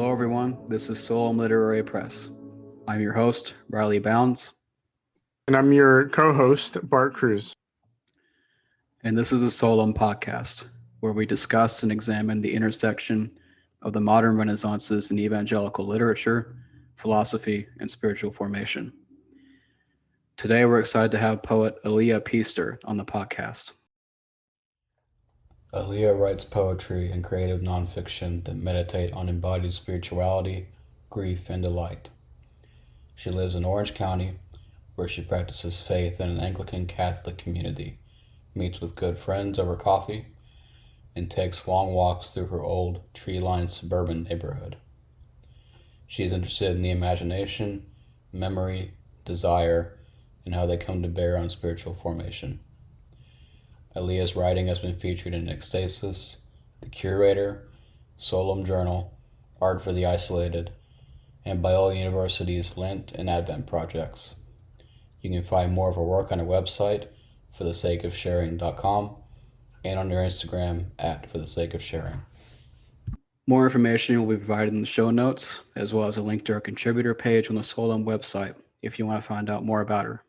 Hello, everyone. This is Solum Literary Press. I'm your host, Riley Bounds. And I'm your co-host, Bart Cruz. And this is the Solum Podcast, where we discuss and examine the intersection of the modern renaissances in evangelical literature, philosophy, and spiritual formation. Today, we're excited to have poet Alea Peister on the podcast. Alea writes poetry and creative nonfiction that meditate on embodied spirituality, grief, and delight. She lives in Orange County, where she practices faith in an Anglican Catholic community, meets with good friends over coffee, and takes long walks through her old, tree-lined suburban neighborhood. She is interested in the imagination, memory, desire, and how they come to bear on spiritual formation. Alea's writing has been featured in Ecstasis, The Curator, Solum Journal, Art for the Isolated, and Biola University's Lent and Advent projects. You can find more of her work on her website, forthesakeofsharing.com, and on her Instagram @forthesakeofsharing. More information will be provided in the show notes, as well as a link to her contributor page on the Solum website if you want to find out more about her.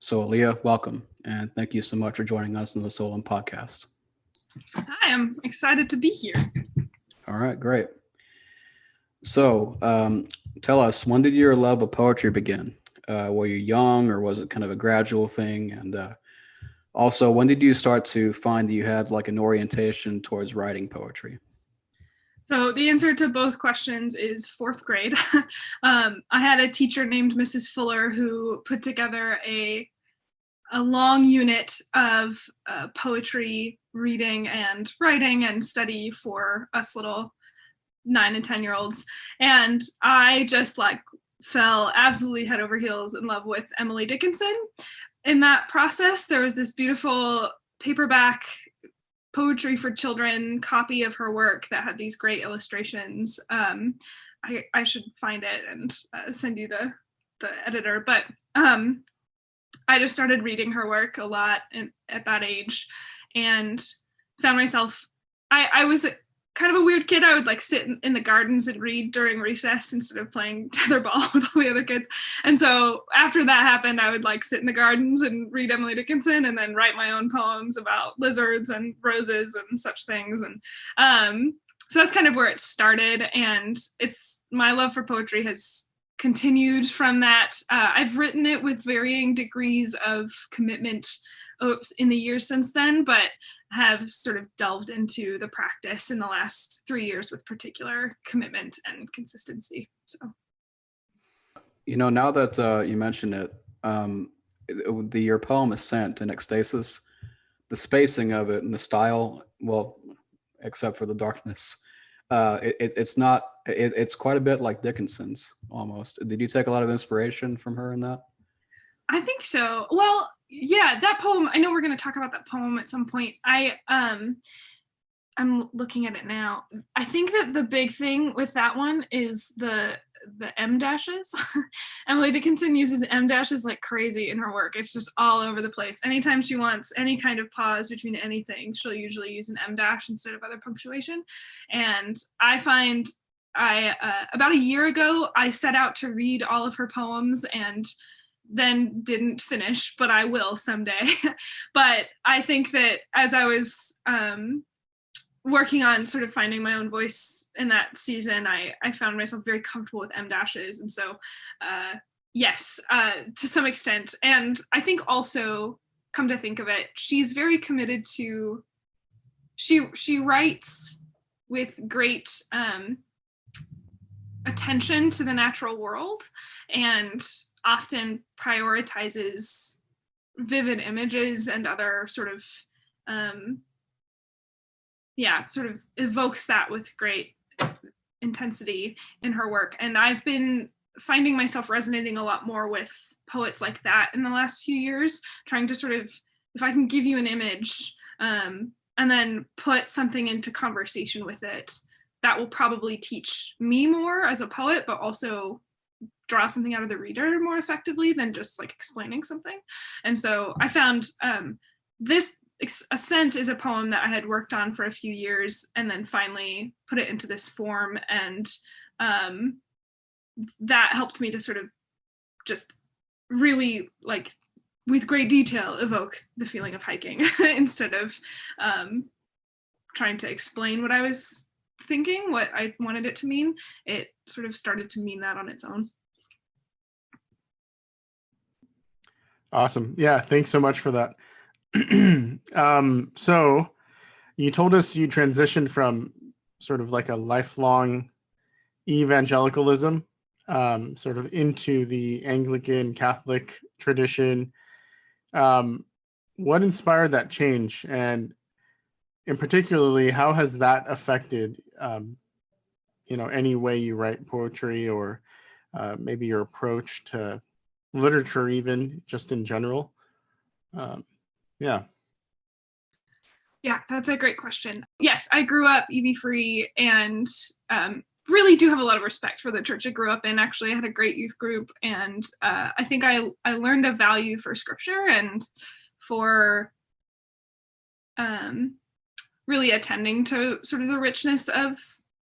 So, Alea, welcome, and thank you so much for joining us on the Solum Podcast. Hi, I'm excited to be here. All right, great. So, tell us, when did your love of poetry begin? Were you young, or was it kind of a gradual thing? And also, when did you start to find that you had like an orientation towards writing poetry? So the answer to both questions is fourth grade. I had a teacher named Mrs. Fuller who put together a long unit of poetry reading and writing and study for us little 9 and 10-year-olds. And I just fell absolutely head over heels in love with Emily Dickinson. In that process, there was this beautiful paperback poetry for children copy of her work that had these great illustrations. I should find it and send you the editor, but I just started reading her work a lot at that age and found myself, I was kind of a weird kid. I would sit in the gardens and read during recess instead of playing tetherball with all the other kids. And so after that happened, I would sit in the gardens and read Emily Dickinson and then write my own poems about lizards and roses and such things. And so that's kind of where it started. And my love for poetry has continued from that. I've written it with varying degrees of commitment in the years since then, but have sort of delved into the practice in the last 3 years with particular commitment and consistency. So, now that you mention it, your poem Ascent and Ecstasis, the spacing of it and the style, well, except for the darkness, it's quite a bit like Dickinson's almost. Did you take a lot of inspiration from her in that? I think so. Well, yeah, that poem, I know we're going to talk about that poem at some point. I'm looking at it now. I think that the big thing with that one is the M dashes. Emily Dickinson uses M dashes like crazy in her work. It's just all over the place. Anytime she wants any kind of pause between anything, she'll usually use an M dash instead of other punctuation. And I find about a year ago, I set out to read all of her poems and then didn't finish, but I will someday. But I think that as I was working on sort of finding my own voice in that season, I found myself very comfortable with M dashes. And so, yes, to some extent. And I think also, come to think of it, she's very committed to, she writes with great attention to the natural world and often prioritizes vivid images and other sort of evokes that with great intensity in her work. And I've been finding myself resonating a lot more with poets like that in the last few years, trying to sort of, if I can give you an image and then put something into conversation with it, that will probably teach me more as a poet, but also draw something out of the reader more effectively than just explaining something. And so I found this Ascent is a poem that I had worked on for a few years and then finally put it into this form, and that helped me to sort of just really, like, with great detail, evoke the feeling of hiking instead of trying to explain what I was thinking, what I wanted it to mean. It sort of started to mean that on its own. Awesome. Yeah, thanks so much for that. So you told us you transitioned from sort of like a lifelong evangelicalism sort of into the Anglican Catholic tradition. What inspired that change? And in particularly, how has that affected, any way you write poetry, or maybe your approach to literature, even just in general? Yeah. Yeah, that's a great question. Yes, I grew up EV free and really do have a lot of respect for the church I grew up in. Actually, I had a great youth group, and I think I learned a value for scripture and for really attending to sort of the richness of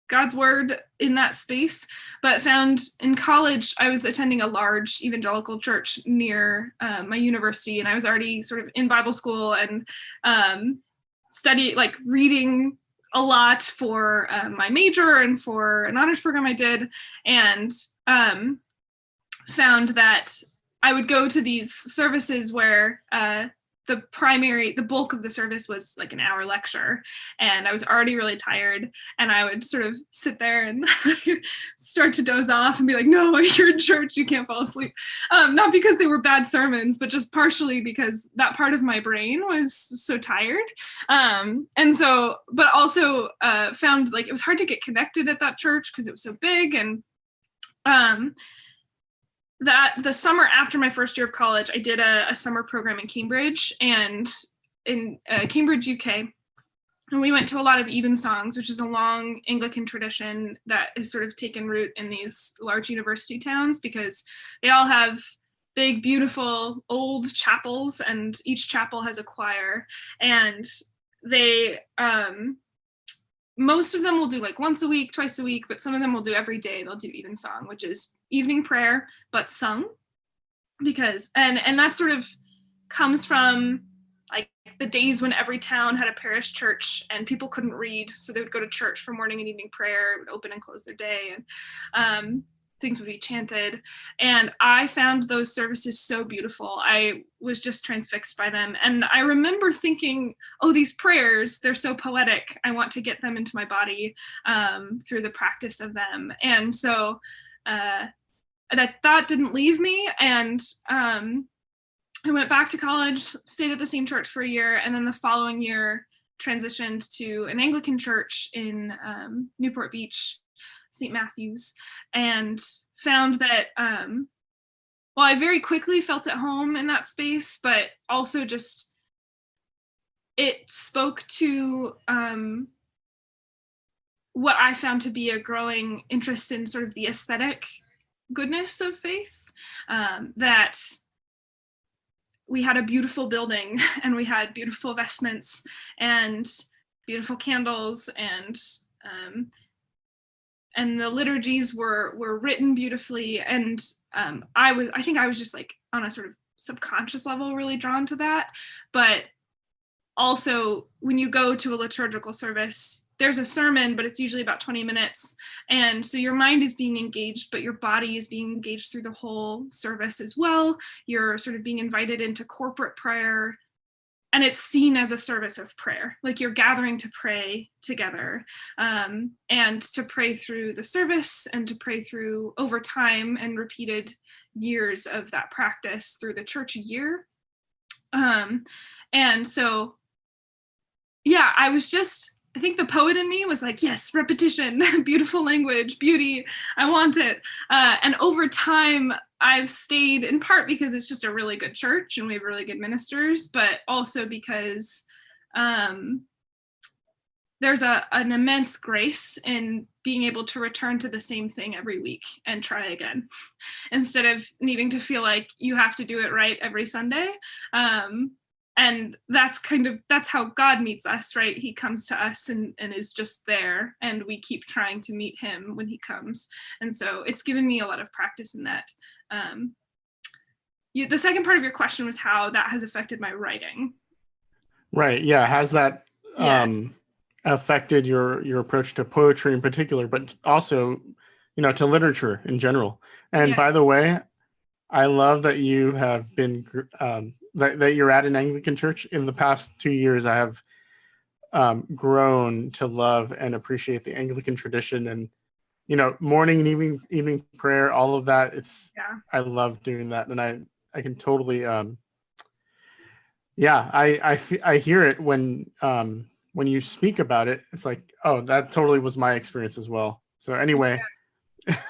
God's word in that space. But found in college, I was attending a large evangelical church near my university, and I was already sort of in Bible school and reading a lot for my major and for an honors program I did, and found that I would go to these services where the bulk of the service was like an hour lecture, and I was already really tired, and I would sort of sit there and start to doze off and be like, no, you're in church, you can't fall asleep. Not because they were bad sermons, but just partially because that part of my brain was so tired. But also found like it was hard to get connected at that church because it was so big. And that the summer after my first year of college, I did a summer program in Cambridge, and in Cambridge, UK. And we went to a lot of evensongs, which is a long Anglican tradition that has sort of taken root in these large university towns, because they all have big, beautiful old chapels, and each chapel has a choir. And they, most of them will do like once a week, twice a week, but some of them will do every day. They'll do evensong, which is evening prayer, but sung. Because, and that sort of comes from like the days when every town had a parish church and people couldn't read, so they would go to church for morning and evening prayer. It would open and close their day, and things would be chanted. And I found those services so beautiful. I was just transfixed by them. And I remember thinking, oh, these prayers, they're so poetic. I want to get them into my body through the practice of them. And so that thought didn't leave me. And I went back to college, stayed at the same church for a year, and then the following year transitioned to an Anglican church in Newport Beach, St. Matthew's, and found that, I very quickly felt at home in that space, but also just it spoke to what I found to be a growing interest in sort of the aesthetic goodness of faith, that we had a beautiful building and we had beautiful vestments and beautiful candles, and the liturgies were written beautifully. And I think I was just like on a sort of subconscious level really drawn to that. But also when you go to a liturgical service, there's a sermon, but it's usually about 20 minutes. And so your mind is being engaged, but your body is being engaged through the whole service as well. You're sort of being invited into corporate prayer, and it's seen as a service of prayer. Like you're gathering to pray together, and to pray through the service, and to pray through over time and repeated years of that practice through the church a year. And so, yeah, I think the poet in me was like, yes, repetition, beautiful language, beauty, I want it. And over time, I've stayed, in part because it's just a really good church and we have really good ministers, but also because there's an immense grace in being able to return to the same thing every week and try again, instead of needing to feel like you have to do it right every Sunday. and that's how God meets us, right? He comes to us and is just there, and we keep trying to meet him when he comes. And so it's given me a lot of practice in that. The second part of your question was how that has affected my writing. Right. Yeah. Has that affected your approach to poetry in particular, but also, to literature in general? And by the way, I love that you have been that you're at an Anglican church. In the past 2 years, I have grown to love and appreciate the Anglican tradition, and morning and evening prayer, all of that. I love doing that, and I can totally I hear it when you speak about it. It's like, oh, that totally was my experience as well. So anyway,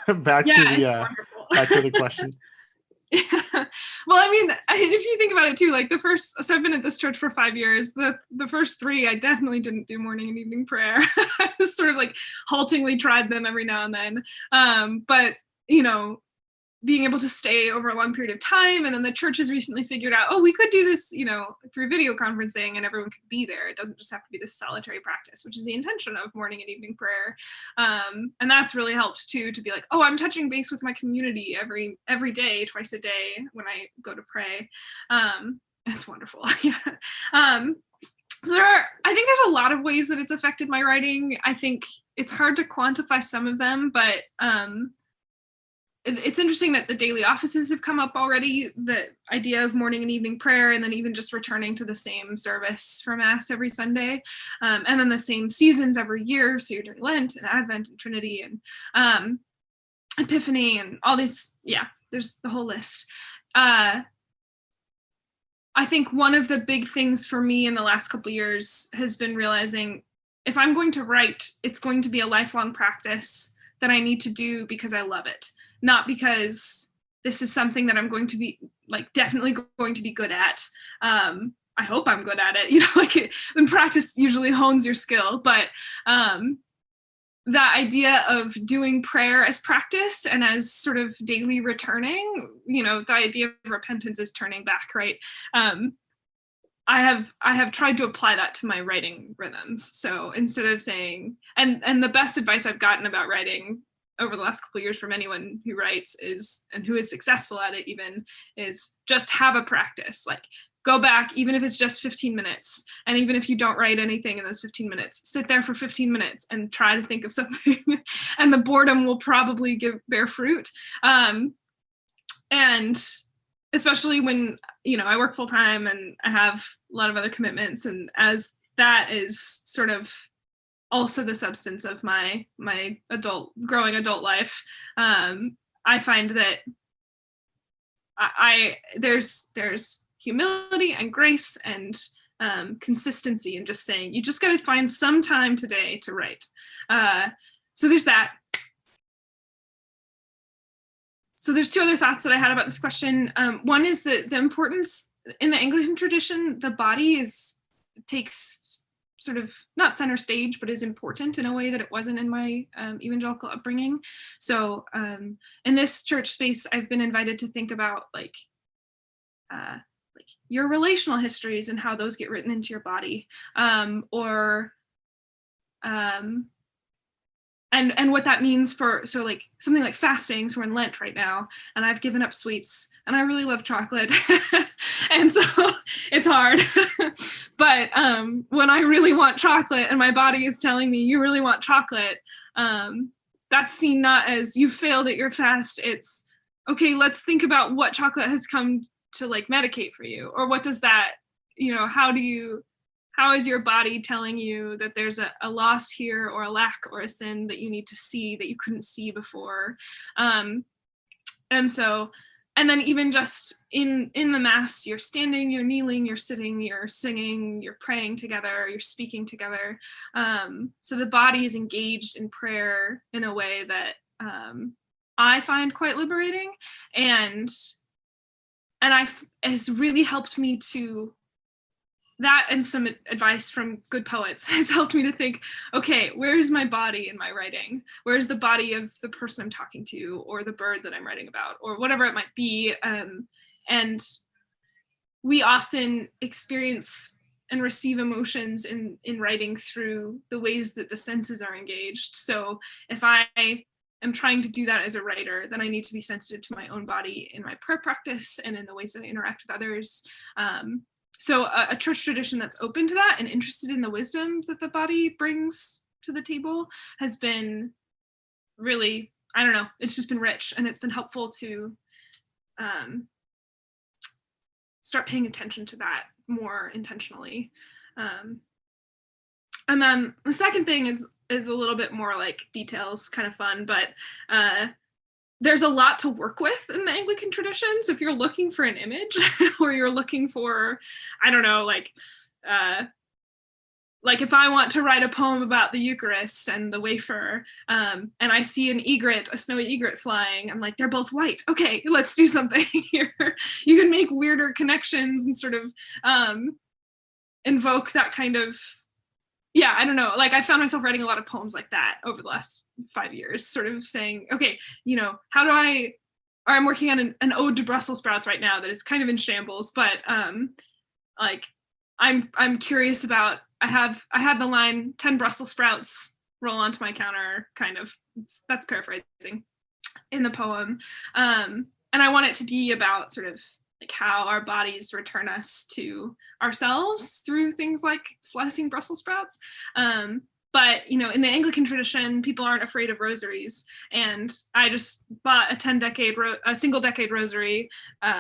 back to the question. Yeah. Well, I mean, if you think about it too, like so I've been at this church for 5 years. The first 3, I definitely didn't do morning and evening prayer. I just sort of like haltingly tried them every now and then. But being able to stay over a long period of time, and then the church has recently figured out, we could do this, through video conferencing, and everyone could be there. It doesn't just have to be this solitary practice, which is the intention of morning and evening prayer. And that's really helped too, to be like, I'm touching base with my community every day, twice a day when I go to pray. It's wonderful. Yeah. So I think there's a lot of ways that it's affected my writing. I think it's hard to quantify some of them, but it's interesting that the daily offices have come up already, the idea of morning and evening prayer, and then even just returning to the same service for Mass every Sunday, and then the same seasons every year. So you're doing Lent and Advent and Trinity and Epiphany and all these. Yeah, there's the whole list. I think one of the big things for me in the last couple of years has been realizing, if I'm going to write, it's going to be a lifelong practice that I need to do because I love it, not because this is something that I'm going to be definitely going to be good at. I hope I'm good at it, when practice usually hones your skill, but that idea of doing prayer as practice and as sort of daily returning, the idea of repentance is turning back, right? I have tried to apply that to my writing rhythms. So instead of saying, and the best advice I've gotten about writing over the last couple of years from anyone who writes and who is successful at it even, is just have a practice. Like, go back, even if it's just 15 minutes. And even if you don't write anything in those 15 minutes, sit there for 15 minutes and try to think of something. And the boredom will probably bear fruit. And especially when, I work full time and I have a lot of other commitments. And as that is sort of also the substance of my growing adult life, I find that there's humility and grace and consistency in just saying, you just got to find some time today to write. So there's that. So there's 2 other thoughts that I had about this question. One is that the importance in the Anglican tradition, the body takes sort of not center stage, but is important in a way that it wasn't in my evangelical upbringing. So in this church space, I've been invited to think about your relational histories and how those get written into your body, and what that means for, so like something like fasting. So we're in Lent right now, and I've given up sweets, and I really love chocolate. And so it's hard. But when I really want chocolate and my body is telling me, you really want chocolate, that's seen not as you failed at your fast. It's, okay, let's think about what chocolate has come to medicate for you, or what does that, how is your body telling you that there's a loss here, or a lack, or a sin that you need to see that you couldn't see before? And then even just in the Mass, you're standing, you're kneeling, you're sitting, you're singing, you're praying together, you're speaking together. So the body is engaged in prayer in a way that I find quite liberating, and has really helped me to, that and some advice from good poets has helped me to think, okay, where's my body in my writing? Where's the body of the person I'm talking to, or the bird that I'm writing about, or whatever it might be? And we often experience and receive emotions in writing through the ways that the senses are engaged. So if I am trying to do that as a writer, then I need to be sensitive to my own body in my prayer practice and in the ways that I interact with others. So a church tradition that's open to that and interested in the wisdom that the body brings to the table has been really, I don't know, it's just been rich, and it's been helpful to start paying attention to that more intentionally. And then the second thing is a little bit more like details, kind of fun, but there's a lot to work with in the Anglican tradition. So if you're looking for an image or you're looking for, I don't know, like if I want to write a poem about the Eucharist and the wafer, and I see an egret, a snowy egret flying, I'm like, they're both white. Okay, let's do something here. You can make weirder connections and sort of invoke that kind of, yeah, I don't know. Like I found myself writing a lot of poems like that over the last 5 years, sort of saying, okay, how do or I'm working on an ode to Brussels sprouts right now that is kind of in shambles, but like I'm curious about, I had the line 10 Brussels sprouts roll onto my counter, kind of, that's paraphrasing in the poem. And I want it to be about sort of like how our bodies return us to ourselves through things like slicing Brussels sprouts. But, in the Anglican tradition, people aren't afraid of rosaries. And I just bought a single decade rosary,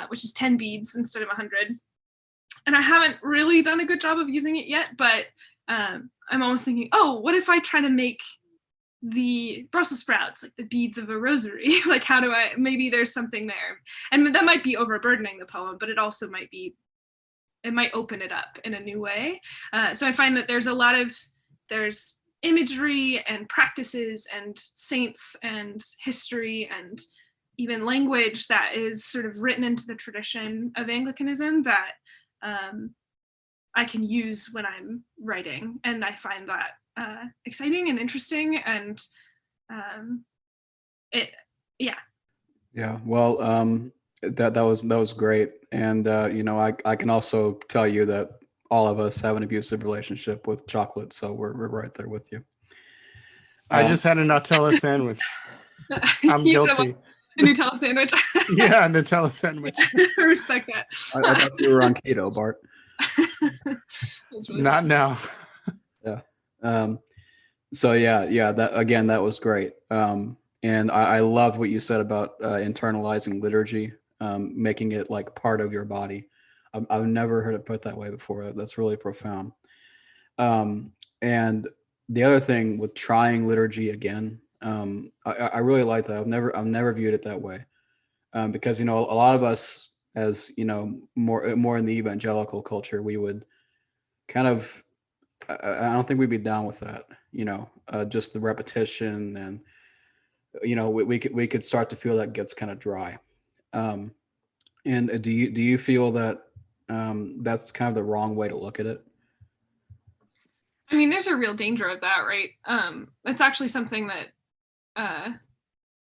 which is 10 beads instead of 100. And I haven't really done a good job of using it yet, but I'm almost thinking, oh, what if I try to make the Brussels sprouts like the beads of a rosary? Like, how do maybe there's something there. And that might be overburdening the poem, but it also might open it up in a new way. So I find that there's imagery and practices and saints and history and even language that is sort of written into the tradition of Anglicanism that I can use when I'm writing. And I find that exciting and interesting, and Well, that was great. And I can also tell you that all of us have an abusive relationship with chocolate, so we're right there with you. I just had a Nutella sandwich. I'm guilty. A Nutella sandwich. Yeah, a Nutella sandwich. I respect that. I thought you were on keto, Bart. Really Not fun. now. Yeah. So that was great. And I love what you said about internalizing liturgy, making it like part of your body. I've never heard it put that way before. That's really profound. And the other thing with trying liturgy again, I really like that. I've never viewed it that way, because a lot of us, as more in the evangelical culture, we would kind of, I don't think we'd be down with that. Just the repetition, and we could start to feel that gets kind of dry. And do you feel that that's kind of the wrong way to look at it? I mean, there's a real danger of that, right? It's actually something that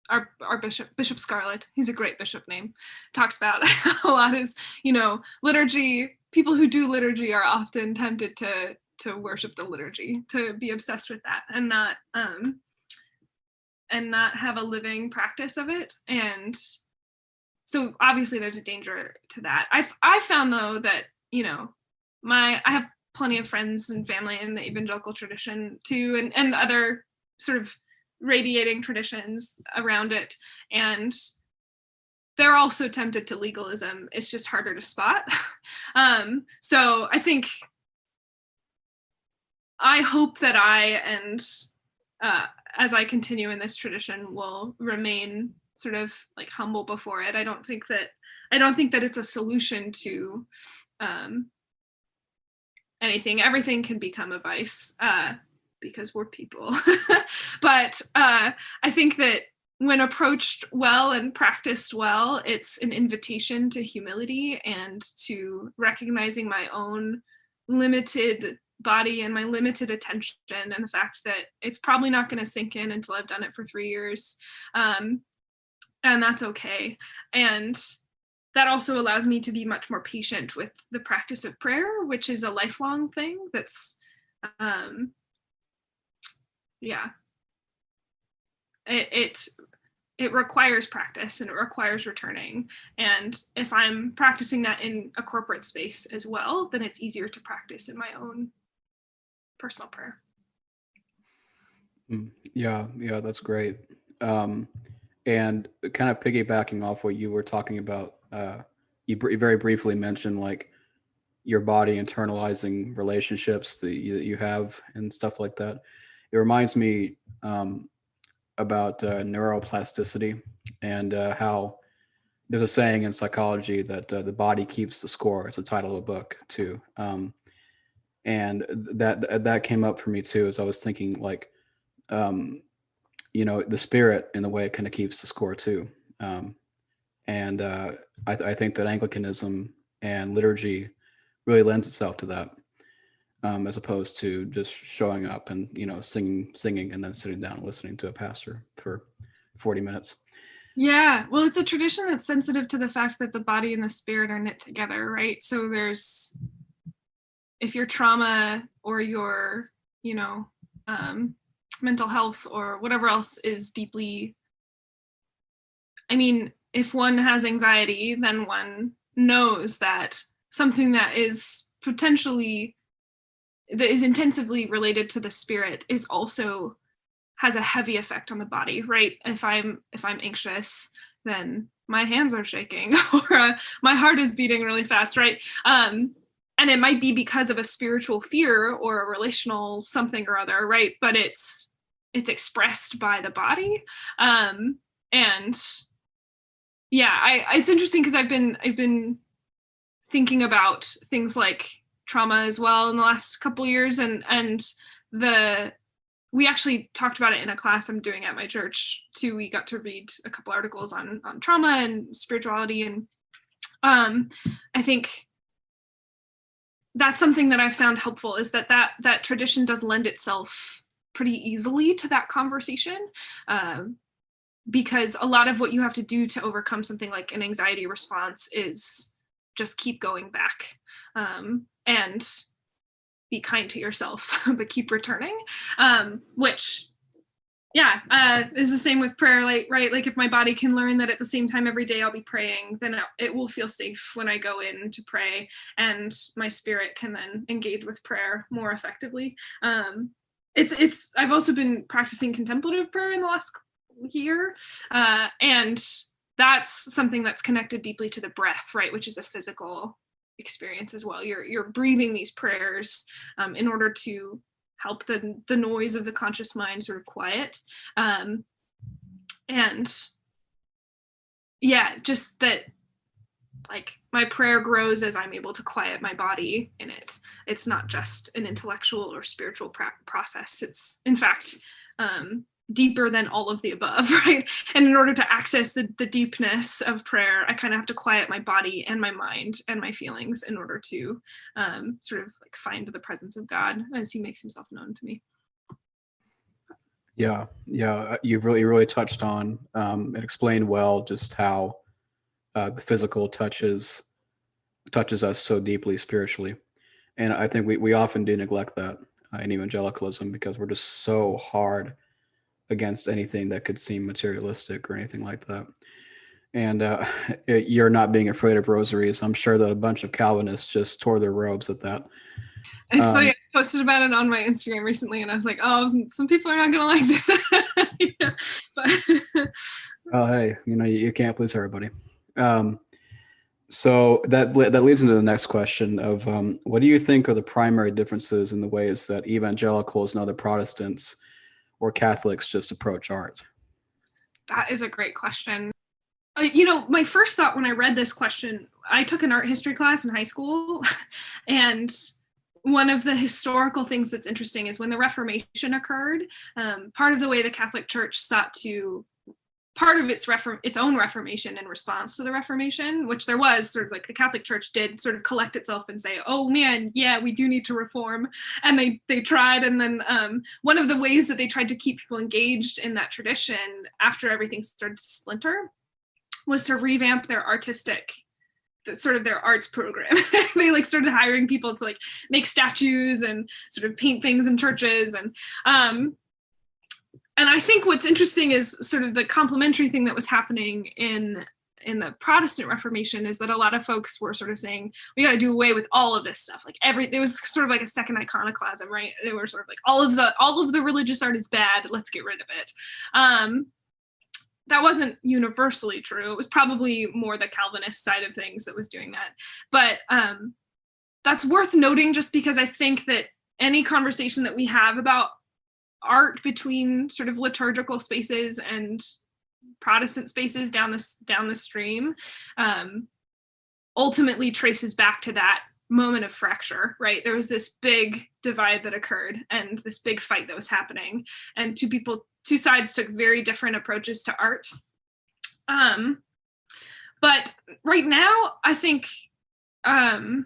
our Bishop Scarlett, he's a great bishop name, talks about a lot. Is liturgy. People who do liturgy are often tempted to worship the liturgy, to be obsessed with that, and not have a living practice of it. And so obviously there's a danger to that. I found though that I have plenty of friends and family in the evangelical tradition too, and other sort of radiating traditions around it, and they're also tempted to legalism. It's just harder to spot. So I hope that as I continue in this tradition, will remain sort of like humble before it. I don't think that it's a solution to anything. Everything can become a vice because we're people. But I think that when approached well and practiced well, it's an invitation to humility and to recognizing my own limited body and my limited attention, and the fact that it's probably not going to sink in until I've done it for 3 years. And that's okay. And that also allows me to be much more patient with the practice of prayer, which is a lifelong thing. That's, it requires practice and it requires returning. And if I'm practicing that in a corporate space as well, then it's easier to practice in my own personal prayer. Yeah, that's great. And kind of piggybacking off what you were talking about, you very briefly mentioned like your body internalizing relationships that you have and stuff like that. It reminds me about neuroplasticity and how there's a saying in psychology that the body keeps the score. It's the title of a book too. And that came up for me too, as I was thinking like, the spirit in a way kind of keeps the score too. And I think that Anglicanism and liturgy really lends itself to that, as opposed to just showing up and, singing and then sitting down and listening to a pastor for 40 minutes. Yeah, well, it's a tradition that's sensitive to the fact that the body and the spirit are knit together, right? So if your trauma or your, mental health or whatever else is deeply, if one has anxiety, then one knows that something that is intensively related to the spirit has a heavy effect on the body, right? If I'm anxious, then my hands are shaking or my heart is beating really fast, right? And it might be because of a spiritual fear or a relational something or other, right? But it's expressed by the body. It's interesting because I've been thinking about things like trauma as well in the last couple of years, and we actually talked about it in a class I'm doing at my church too. We got to read a couple articles on trauma and spirituality, and I think that's something that I've found helpful, is that tradition does lend itself pretty easily to that conversation, because a lot of what you have to do to overcome something like an anxiety response is just keep going back, and be kind to yourself, but keep returning, which is the same with prayer, right? Like if my body can learn that at the same time every day I'll be praying, then it will feel safe when I go in to pray, and my spirit can then engage with prayer more effectively. I've also been practicing contemplative prayer in the last year, and that's something that's connected deeply to the breath, right? Which is a physical experience as well. You're breathing these prayers in order to help the noise of the conscious mind sort of quiet. Just that, like, my prayer grows as I'm able to quiet my body in it. It's not just an intellectual or spiritual process. It's, in fact, deeper than all of the above, right? And in order to access the deepness of prayer, I kind of have to quiet my body and my mind and my feelings in order to sort of like find the presence of God as he makes himself known to me. Yeah, you've really touched on and explained well just how the physical touches us so deeply spiritually. And I think we often do neglect that in evangelicalism, because we're just so hard against anything that could seem materialistic or anything like that. And you're not being afraid of rosaries. I'm sure that a bunch of Calvinists just tore their robes at that. It's funny, I posted about it on my Instagram recently, and I was like, oh, some people are not going to like this. But oh, hey, you can't please everybody. So that leads into the next question of what do you think are the primary differences in the ways that evangelicals and other Protestants or Catholics just approach art? That is a great question. My first thought when I read this question, I took an art history class in high school, and one of the historical things that's interesting is when the Reformation occurred, part of the way the Catholic Church sought to part of its own Reformation in response to the Reformation, which there was sort of like the Catholic Church did sort of collect itself and say, oh man, yeah, we do need to reform. And they tried. And then one of the ways that they tried to keep people engaged in that tradition after everything started to splinter was to revamp their artistic sort of their arts program. They like started hiring people to like make statues and sort of paint things in churches. And I think what's interesting is sort of the complementary thing that was happening in the Protestant Reformation is that a lot of folks were sort of saying, we got to do away with all of this stuff. Like there was sort of like a second iconoclasm, right? They were sort of like, all of the religious art is bad, let's get rid of it. That wasn't universally true. It was probably more the Calvinist side of things that was doing that. But that's worth noting, just because I think that any conversation that we have about art between sort of liturgical spaces and Protestant spaces down the stream ultimately traces back to that moment of fracture, right? There was this big divide that occurred and this big fight that was happening, and two sides took very different approaches to art. But right now, I think one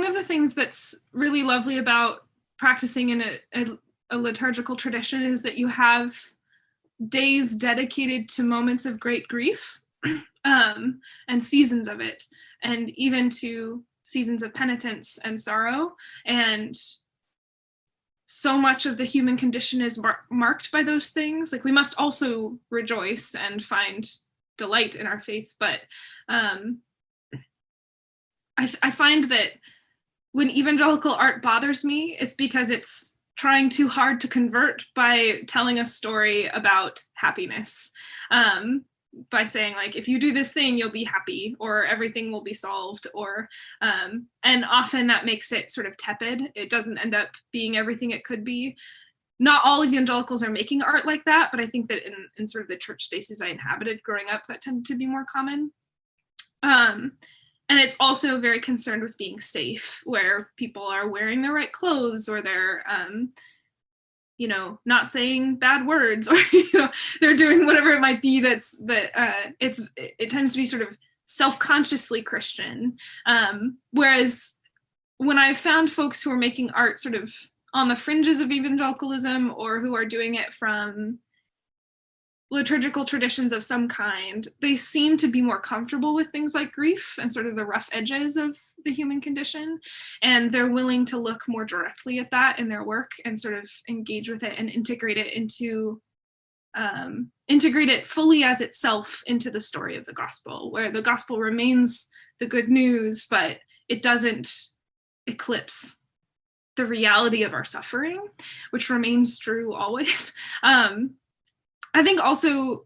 of the things that's really lovely about practicing in a liturgical tradition is that you have days dedicated to moments of great grief and seasons of it, and even to seasons of penitence and sorrow. And so much of the human condition is marked by those things. Like, we must also rejoice and find delight in our faith, but I find that when evangelical art bothers me, it's because it's trying too hard to convert by telling a story about happiness, by saying, like, if you do this thing, you'll be happy, or everything will be solved, or and often that makes it sort of tepid. It doesn't end up being everything it could be. Not all evangelicals are making art like that, but I think that in sort of the church spaces I inhabited growing up, that tended to be more common. And it's also very concerned with being safe, where people are wearing the right clothes, or they're, not saying bad words, or they're doing whatever it might be. It tends to be sort of self-consciously Christian. Whereas when I've found folks who are making art sort of on the fringes of evangelicalism, or who are doing it from liturgical traditions of some kind, they seem to be more comfortable with things like grief and sort of the rough edges of the human condition. And they're willing to look more directly at that in their work and sort of engage with it and integrate it fully as itself into the story of the gospel, where the gospel remains the good news, but it doesn't eclipse the reality of our suffering, which remains true always. I think also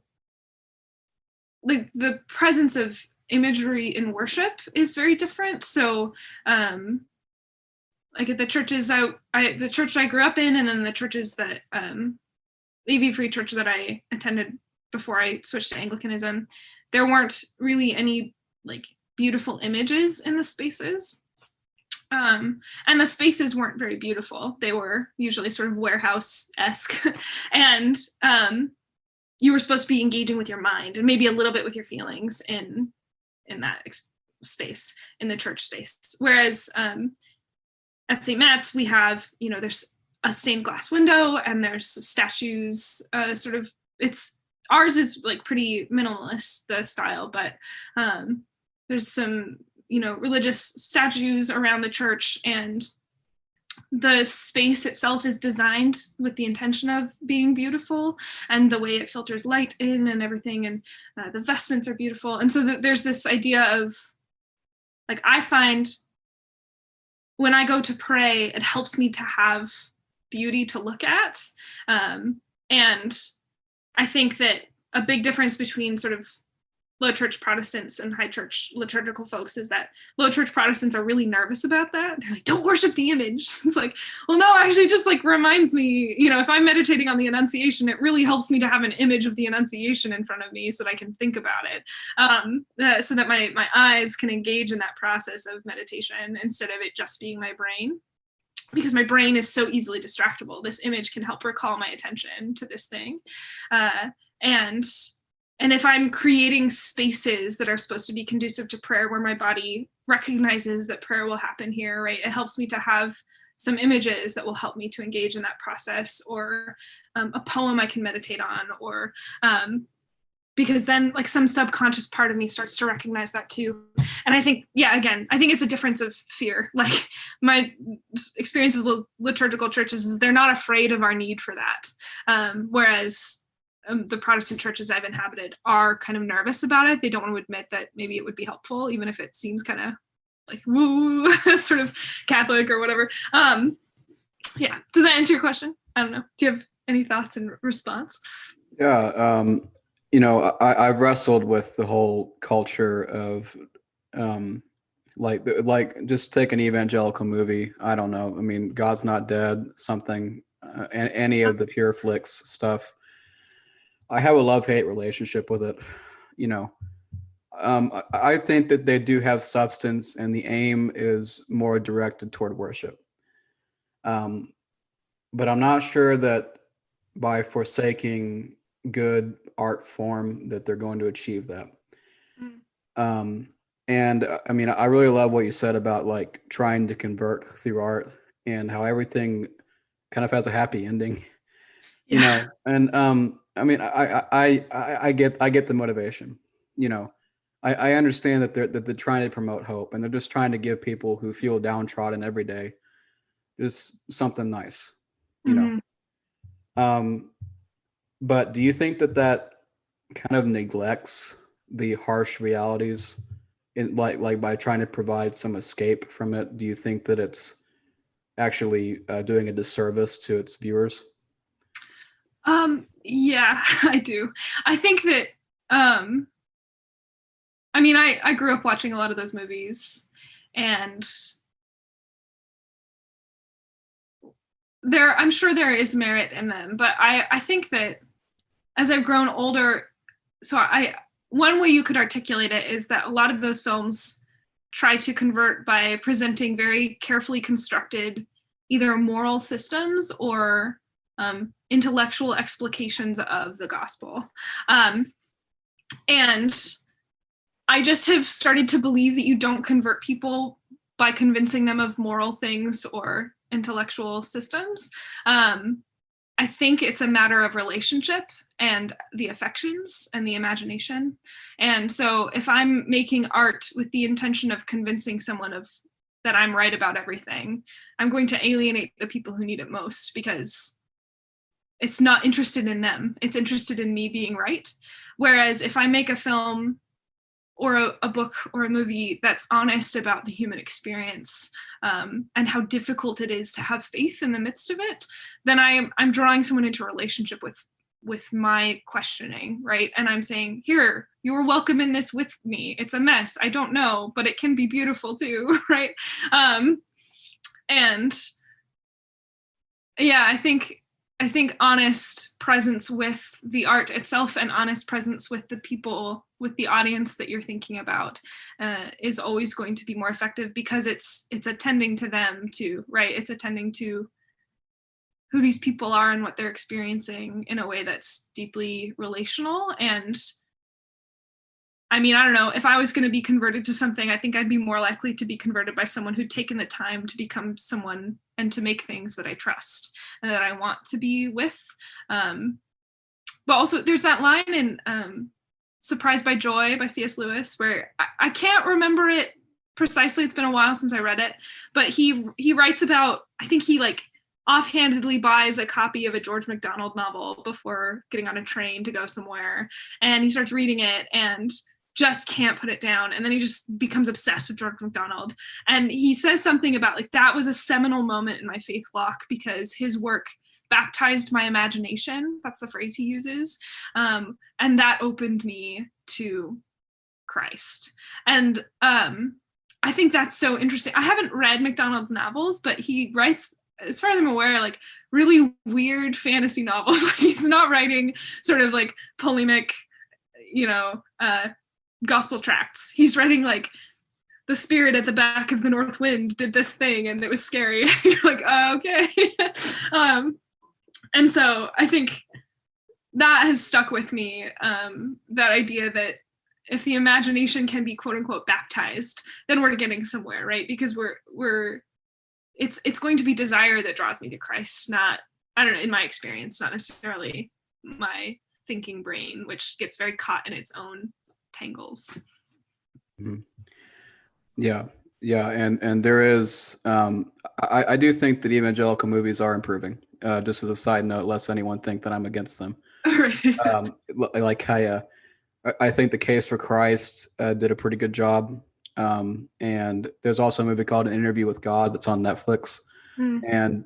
the presence of imagery in worship is very different. So like at the churches the church I grew up in, and then the churches that AV Free Church that I attended before I switched to Anglicanism, there weren't really any like beautiful images in the spaces. And the spaces weren't very beautiful. They were usually sort of warehouse-esque. And you were supposed to be engaging with your mind and maybe a little bit with your feelings in that space, in the church space. Whereas at St. Matt's, we have, there's a stained glass window, and there's statues, ours is like pretty minimalist, the style, but there's some, religious statues around the church, and the space itself is designed with the intention of being beautiful, and the way it filters light in and everything, and the vestments are beautiful. And so there's this idea of, like, I find when I go to pray, it helps me to have beauty to look at. And I think that a big difference between sort of low church Protestants and high church liturgical folks is that low church Protestants are really nervous about that. They're like, don't worship the image. It's like, well, no, actually just like reminds me, if I'm meditating on the Annunciation, it really helps me to have an image of the Annunciation in front of me so that I can think about it, so that my eyes can engage in that process of meditation instead of it just being my brain. Because my brain is so easily distractible. This image can help recall my attention to this thing. And if I'm creating spaces that are supposed to be conducive to prayer, where my body recognizes that prayer will happen here, right? It helps me to have some images that will help me to engage in that process, or a poem I can meditate on, or because then like some subconscious part of me starts to recognize that too. And I think, again, I think it's a difference of fear. Like my experience with liturgical churches is they're not afraid of our need for that. Whereas the Protestant churches I've inhabited are kind of nervous about it. They don't want to admit that maybe it would be helpful, even if it seems kind of like woo, sort of Catholic or whatever. Yeah. Does that answer your question? I don't know. Do you have any thoughts in response? Yeah. I've wrestled with the whole culture of like just take an evangelical movie. I don't know. I mean, God's Not Dead, something, any of the Pure Flix stuff. I have a love-hate relationship with it. I think that they do have substance, and the aim is more directed toward worship. But I'm not sure that by forsaking good art form that they're going to achieve that. And I mean, I really love what you said about like trying to convert through art and how everything kind of has a happy ending, and I mean, I get the motivation, I understand that they're trying to promote hope, and they're just trying to give people who feel downtrodden every day just something nice, But do you think that kind of neglects the harsh realities in like by trying to provide some escape from it? Do you think that it's actually doing a disservice to its viewers? Yeah, I do. I think that, I mean, I grew up watching a lot of those movies, and I'm sure there is merit in them, but I think that as I've grown older, one way you could articulate it is that a lot of those films try to convert by presenting very carefully constructed either moral systems or intellectual explications of the gospel. And I just have started to believe that you don't convert people by convincing them of moral things or intellectual systems. I think it's a matter of relationship and the affections and the imagination. And so if I'm making art with the intention of convincing someone that I'm right about everything, I'm going to alienate the people who need it most, because it's not interested in them. It's interested in me being right. Whereas if I make a film or a book or a movie that's honest about the human experience, and how difficult it is to have faith in the midst of it, then I'm drawing someone into a relationship with my questioning, right? And I'm saying, here, you are welcome in this with me. It's a mess, I don't know, but it can be beautiful too, right? And yeah, I think honest presence with the art itself and honest presence with the people, with the audience that you're thinking about, is always going to be more effective, because it's attending to them too, right? It's attending to who these people are and what they're experiencing in a way that's deeply relational. And I mean, I don't know, if I was going to be converted to something, I think I'd be more likely to be converted by someone who'd taken the time to become someone and to make things that I trust and that I want to be with. But also there's that line in Surprised by Joy by C.S. Lewis, where I can't remember it precisely. It's been a while since I read it, but he writes about, I think he like offhandedly buys a copy of a George MacDonald novel before getting on a train to go somewhere. And he starts reading it and just can't put it down. And then he just becomes obsessed with George MacDonald. And he says something about like, that was a seminal moment in my faith walk, because his work baptized my imagination. That's the phrase he uses. And that opened me to Christ. And I think that's so interesting. I haven't read MacDonald's novels, but he writes, as far as I'm aware, like really weird fantasy novels. He's not writing sort of like polemic, gospel tracts. He's writing like, the spirit at the back of the north wind did this thing and it was scary. You're like, oh, okay. And so I think that has stuck with me, that idea that if the imagination can be quote unquote baptized, then we're getting somewhere, right? Because it's going to be desire that draws me to Christ, not, I don't know, in my experience, not necessarily my thinking brain, which gets very caught in its own tangles. Mhm. Yeah. And there is, I do think that evangelical movies are improving. Just as a side note, lest anyone think that I'm against them. Like I think The Case for Christ did a pretty good job. And there's also a movie called An Interview with God that's on Netflix. And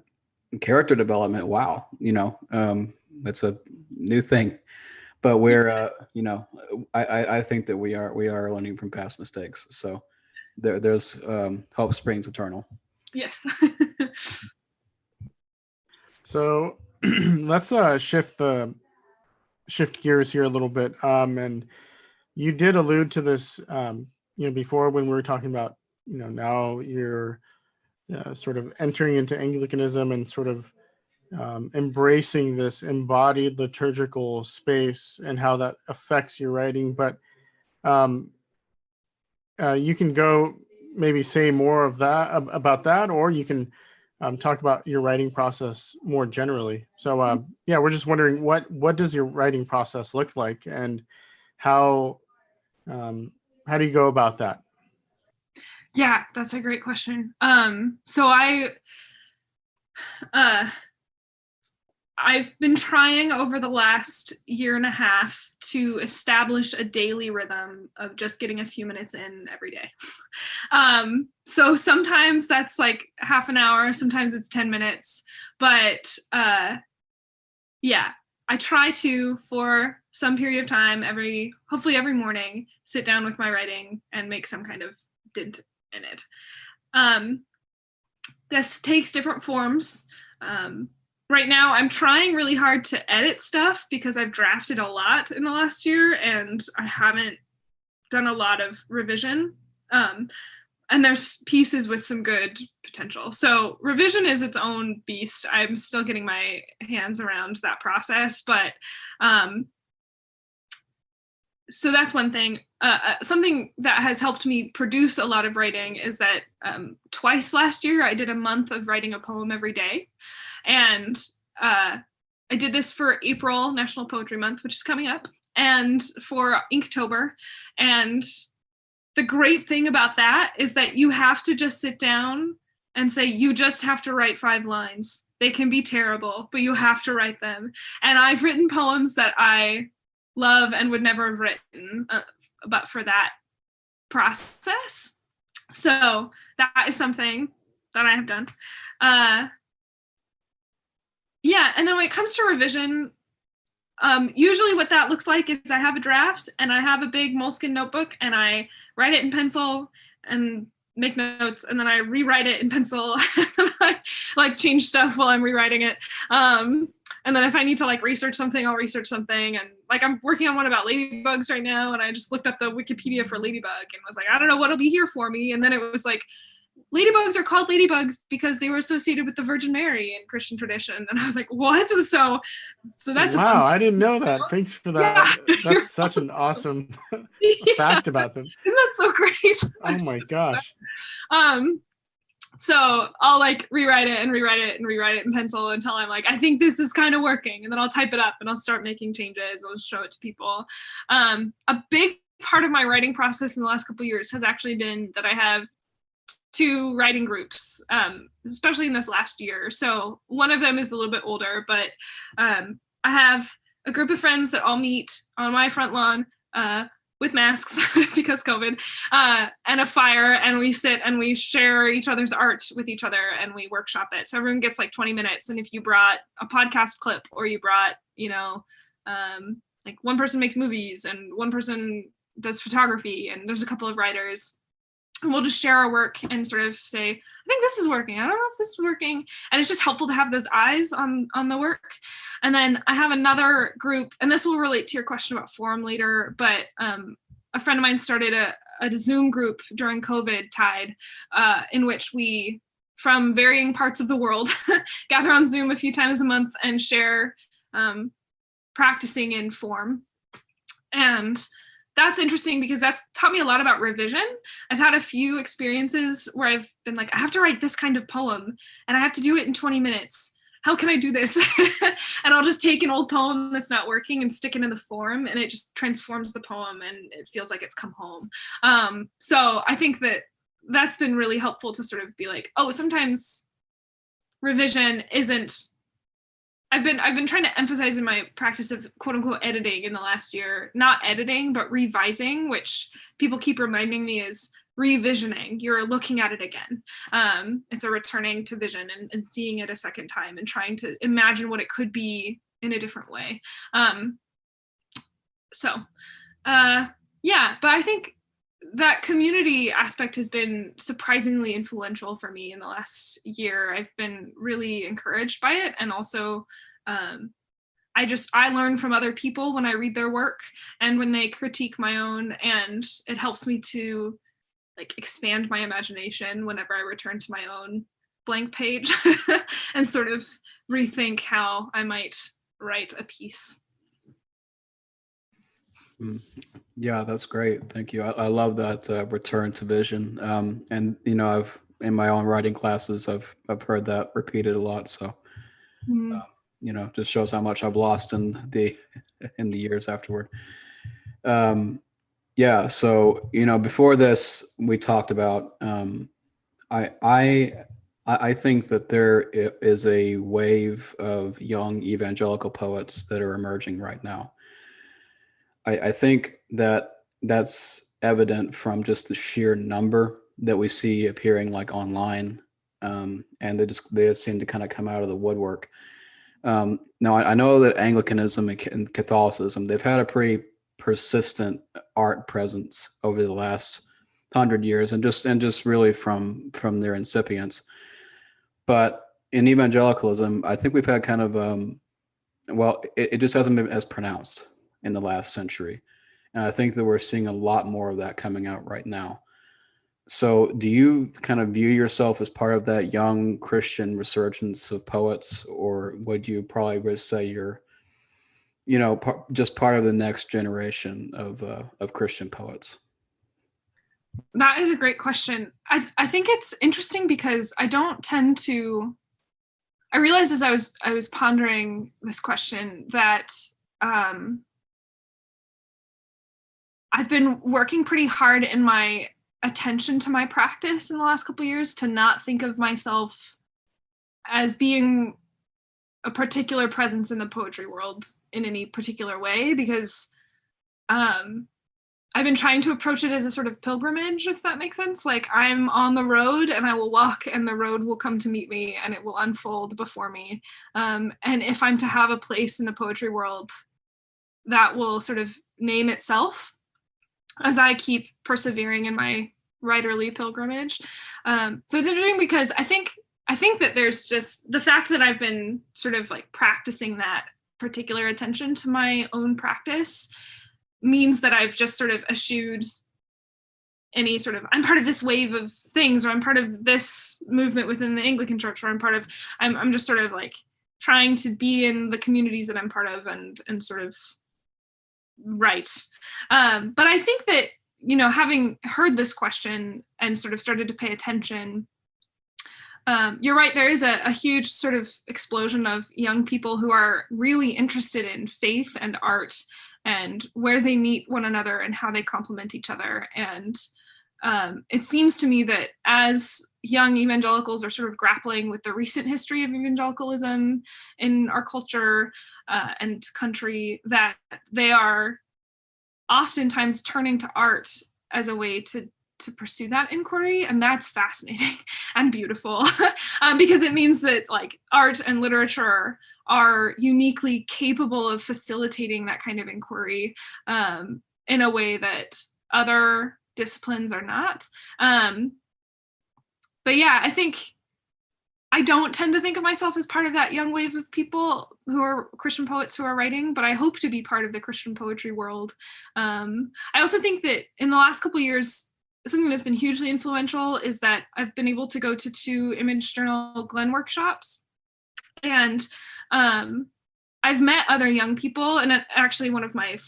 character development, wow, it's a new thing. But we're, I think that we are learning from past mistakes. So there's hope springs eternal. Yes. So let's shift gears here a little bit. And you did allude to this, before when we were talking about, now you're sort of entering into Anglicanism and sort of embracing this embodied liturgical space and how that affects your writing. But you can go maybe say more of that about that, or you can talk about your writing process more generally. So we're just wondering what does your writing process look like, and how do you go about that? Yeah, that's a great question. So I've been trying over the last year and a half to establish a daily rhythm of just getting a few minutes in every day. So sometimes that's like half an hour, sometimes it's 10 minutes, but I try to, for some period of time, hopefully every morning, sit down with my writing and make some kind of dent in it. This takes different forms. Right now, I'm trying really hard to edit stuff because I've drafted a lot in the last year and I haven't done a lot of revision. And there's pieces with some good potential. So revision is its own beast. I'm still getting my hands around that process, but so that's one thing. Something that has helped me produce a lot of writing is that twice last year, I did a month of writing a poem every day. And I did this for April, National Poetry Month, which is coming up, and for Inktober. And the great thing about that is that you have to just sit down and say, you just have to write 5 lines. They can be terrible, but you have to write them. And I've written poems that I love and would never have written but for that process. So that is something that I have done. And then when it comes to revision, usually what that looks like is I have a draft and I have a big moleskin notebook and I write it in pencil and make notes, and then I rewrite it in pencil and I like change stuff while I'm rewriting it. And then if I need to like research something, I'll research something. And like I'm working on one about ladybugs right now, and I just looked up the Wikipedia for ladybug and was like, I don't know what'll be here for me. And then it was like, ladybugs are called ladybugs because they were associated with the Virgin Mary in Christian tradition. And I was like, what? So that's wow, I didn't know that. Thanks for that. Yeah. That's such an awesome fact about them. Isn't that so great? Oh my gosh. So I'll like rewrite it in pencil until I'm like, I think this is kind of working. And then I'll type it up and I'll start making changes. I'll show it to people. A big part of my writing process in the last couple of years has actually been that I have 2 writing groups, especially in this last year. So one of them is a little bit older, but I have a group of friends that all meet on my front lawn with masks because COVID, and a fire, and we sit and we share each other's art with each other and we workshop it. So everyone gets like 20 minutes. And if you brought a podcast clip or you brought, like one person makes movies and one person does photography and there's a couple of writers, and we'll just share our work and sort of say, I think this is working. I don't know if this is working. And it's just helpful to have those eyes on the work. And then I have another group, and this will relate to your question about forum later, but a friend of mine started a Zoom group during COVID tide, in which we, from varying parts of the world, gather on Zoom a few times a month and share practicing in form. And that's interesting because that's taught me a lot about revision. I've had a few experiences where I've been like, I have to write this kind of poem and I have to do it in 20 minutes. how can I do this? And I'll just take an old poem that's not working and stick it in the form, and it just transforms the poem and it feels like it's come home. So I think that that's been really helpful to sort of be like, oh, sometimes revision isn't, I've been trying to emphasize in my practice of quote unquote editing in the last year, not editing, but revising, which people keep reminding me is revisioning. You're looking at it again. It's a returning to vision and seeing it a second time and trying to imagine what it could be in a different way. Yeah, but I think that community aspect has been surprisingly influential for me in the last year. I've been really encouraged by it, and also I learn from other people when I read their work and when they critique my own, and it helps me to like expand my imagination whenever I return to my own blank page and sort of rethink how I might write a piece. Yeah, that's great. Thank you. I love that return to vision. And you know, I've in my own writing classes, I've heard that repeated a lot. So, you know, just shows how much I've lost in the years afterward. Yeah. So, you know, before this, we talked about. I think that there is a wave of young evangelical poets that are emerging right now. I think that that's evident from just the sheer number that we see appearing like online, and they seem to kind of come out of the woodwork. Now I know that Anglicanism and Catholicism, they've had a pretty persistent art presence over the last 100 years, and just really from their incipience. But in evangelicalism, I think we've had kind of it just hasn't been as pronounced in the last century. And I think that we're seeing a lot more of that coming out right now. So do you kind of view yourself as part of that young Christian resurgence of poets, or would you probably say you're, you know, just part of the next generation of Christian poets? That is a great question. I think it's interesting because I don't tend to, I realized as I was pondering this question that I've been working pretty hard in my attention to my practice in the last couple of years to not think of myself as being a particular presence in the poetry world in any particular way, because I've been trying to approach it as a sort of pilgrimage, if that makes sense. Like, I'm on the road and I will walk and the road will come to meet me and it will unfold before me. And if I'm to have a place in the poetry world, that will sort of name itself as I keep persevering in my writerly pilgrimage. So it's interesting because I think that there's just the fact that I've been sort of like practicing that particular attention to my own practice means that I've just sort of eschewed any sort of, I'm part of this wave of things, or I'm part of this movement within the Anglican Church, or I'm just sort of like trying to be in the communities that I'm part of and sort of write. But I think that, you know, having heard this question and sort of started to pay attention, you're right, there is a huge sort of explosion of young people who are really interested in faith and art and where they meet one another and how they complement each other. And it seems to me that as young evangelicals are sort of grappling with the recent history of evangelicalism in our culture and country, that they are oftentimes turning to art as a way to pursue that inquiry. And that's fascinating and beautiful because it means that like art and literature are uniquely capable of facilitating that kind of inquiry in a way that other disciplines are not. But yeah, I think I don't tend to think of myself as part of that young wave of people who are Christian poets who are writing, but I hope to be part of the Christian poetry world. I also think that in the last couple of years, something that's been hugely influential is that I've been able to go to 2 Image Journal Glen workshops. And I've met other young people, and actually one of my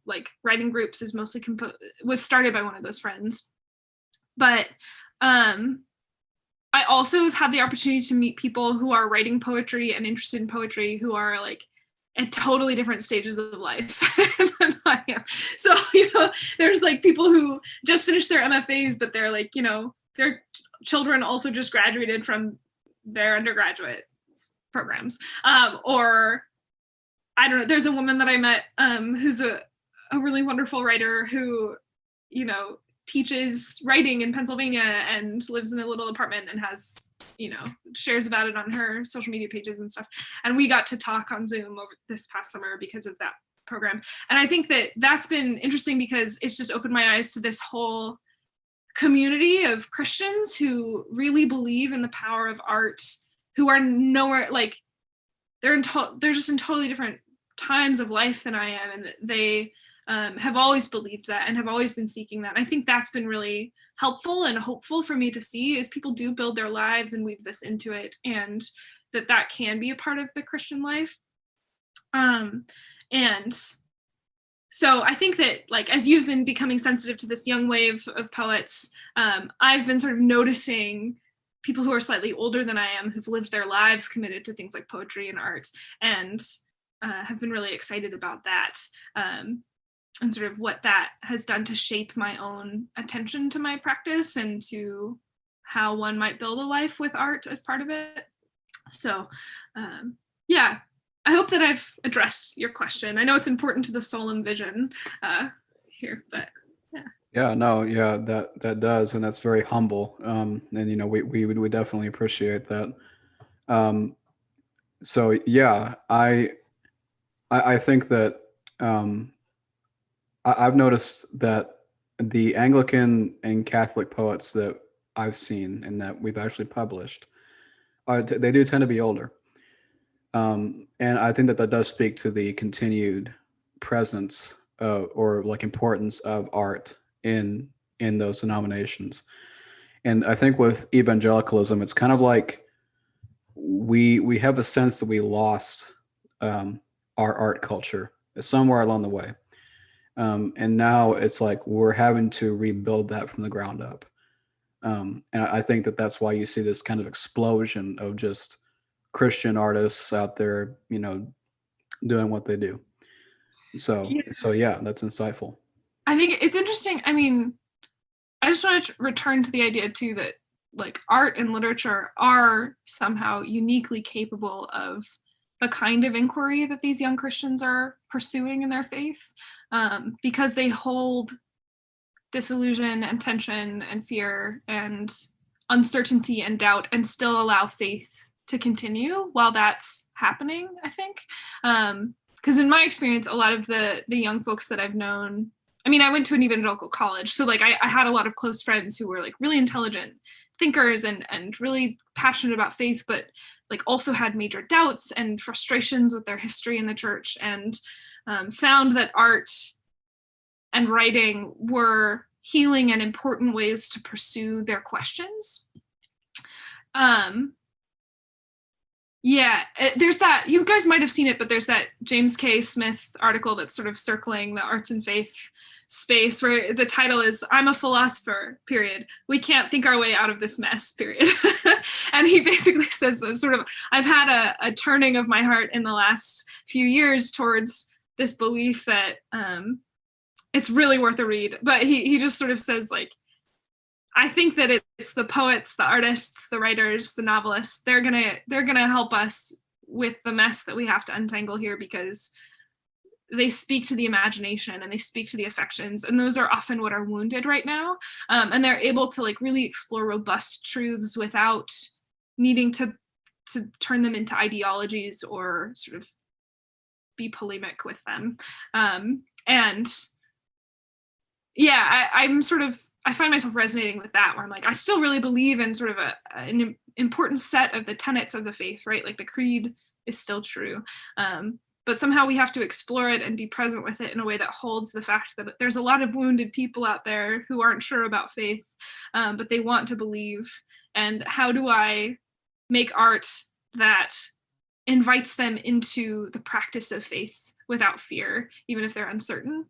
like writing groups is mostly was started by one of those friends. But I I also have had the opportunity to meet people who are writing poetry and interested in poetry who are like at totally different stages of life than I am. So, there's like people who just finished their MFAs, but they're like, their children also just graduated from their undergraduate programs. Or I don't know, there's a woman that I met who's a really wonderful writer who, teaches writing in Pennsylvania and lives in a little apartment and has, shares about it on her social media pages and stuff. And we got to talk on Zoom over this past summer because of that program. And I think that that's been interesting because it's just opened my eyes to this whole community of Christians who really believe in the power of art, who are nowhere, like they're just in totally different times of life than I am. And they have always believed that and have always been seeking that. I think that's been really helpful and hopeful for me to see is people do build their lives and weave this into it, and that can be a part of the Christian life. And so I think that, like, as you've been becoming sensitive to this young wave of poets, I've been sort of noticing people who are slightly older than I am, who've lived their lives committed to things like poetry and art, and have been really excited about that. And sort of what that has done to shape my own attention to my practice and to how one might build a life with art as part of it. So, yeah, I hope that I've addressed your question. I know it's important to the Solum vision here, but yeah. Yeah, no, yeah, that does, and that's very humble. And we definitely appreciate that. So yeah, I think that I've noticed that the Anglican and Catholic poets that I've seen and that we've actually published, they do tend to be older. And I think that does speak to the continued presence or like importance of art in those denominations. And I think with evangelicalism, it's kind of like we have a sense that we lost our art culture somewhere along the way. And now it's like we're having to rebuild that from the ground up. And I think that that's why you see this kind of explosion of just Christian artists out there, doing what they do. So yeah, that's insightful. I think it's interesting. I mean, I just want to return to the idea too that like art and literature are somehow uniquely capable of the kind of inquiry that these young Christians are pursuing in their faith, because they hold disillusion and tension and fear and uncertainty and doubt and still allow faith to continue while that's happening, I think. Because in my experience, a lot of the young folks that I've known, I mean, I went to an evangelical college, so like I had a lot of close friends who were like really intelligent thinkers and really passionate about faith, but like also had major doubts and frustrations with their history in the church, and found that art and writing were healing and important ways to pursue their questions. There's that, you guys might have seen it, but there's that James K. Smith article that's sort of circling the arts and faith space where the title is "I'm a philosopher, period. We can't think our way out of this mess, period." And he basically says sort of, I've had a turning of my heart in the last few years towards this belief that it's really worth a read. But he just sort of says, like, I think that it's the poets, the artists, the writers, the novelists, they're gonna help us with the mess that we have to untangle here, because they speak to the imagination and they speak to the affections, and those are often what are wounded right now. And they're able to like really explore robust truths without needing to turn them into ideologies or sort of be polemic with them. And yeah, I find myself resonating with that, where I'm like, I still really believe in sort of an important set of the tenets of the faith, right? Like the creed is still true. But somehow we have to explore it and be present with it in a way that holds the fact that there's a lot of wounded people out there who aren't sure about faith, but they want to believe. And how do I make art that invites them into the practice of faith without fear, even if they're uncertain?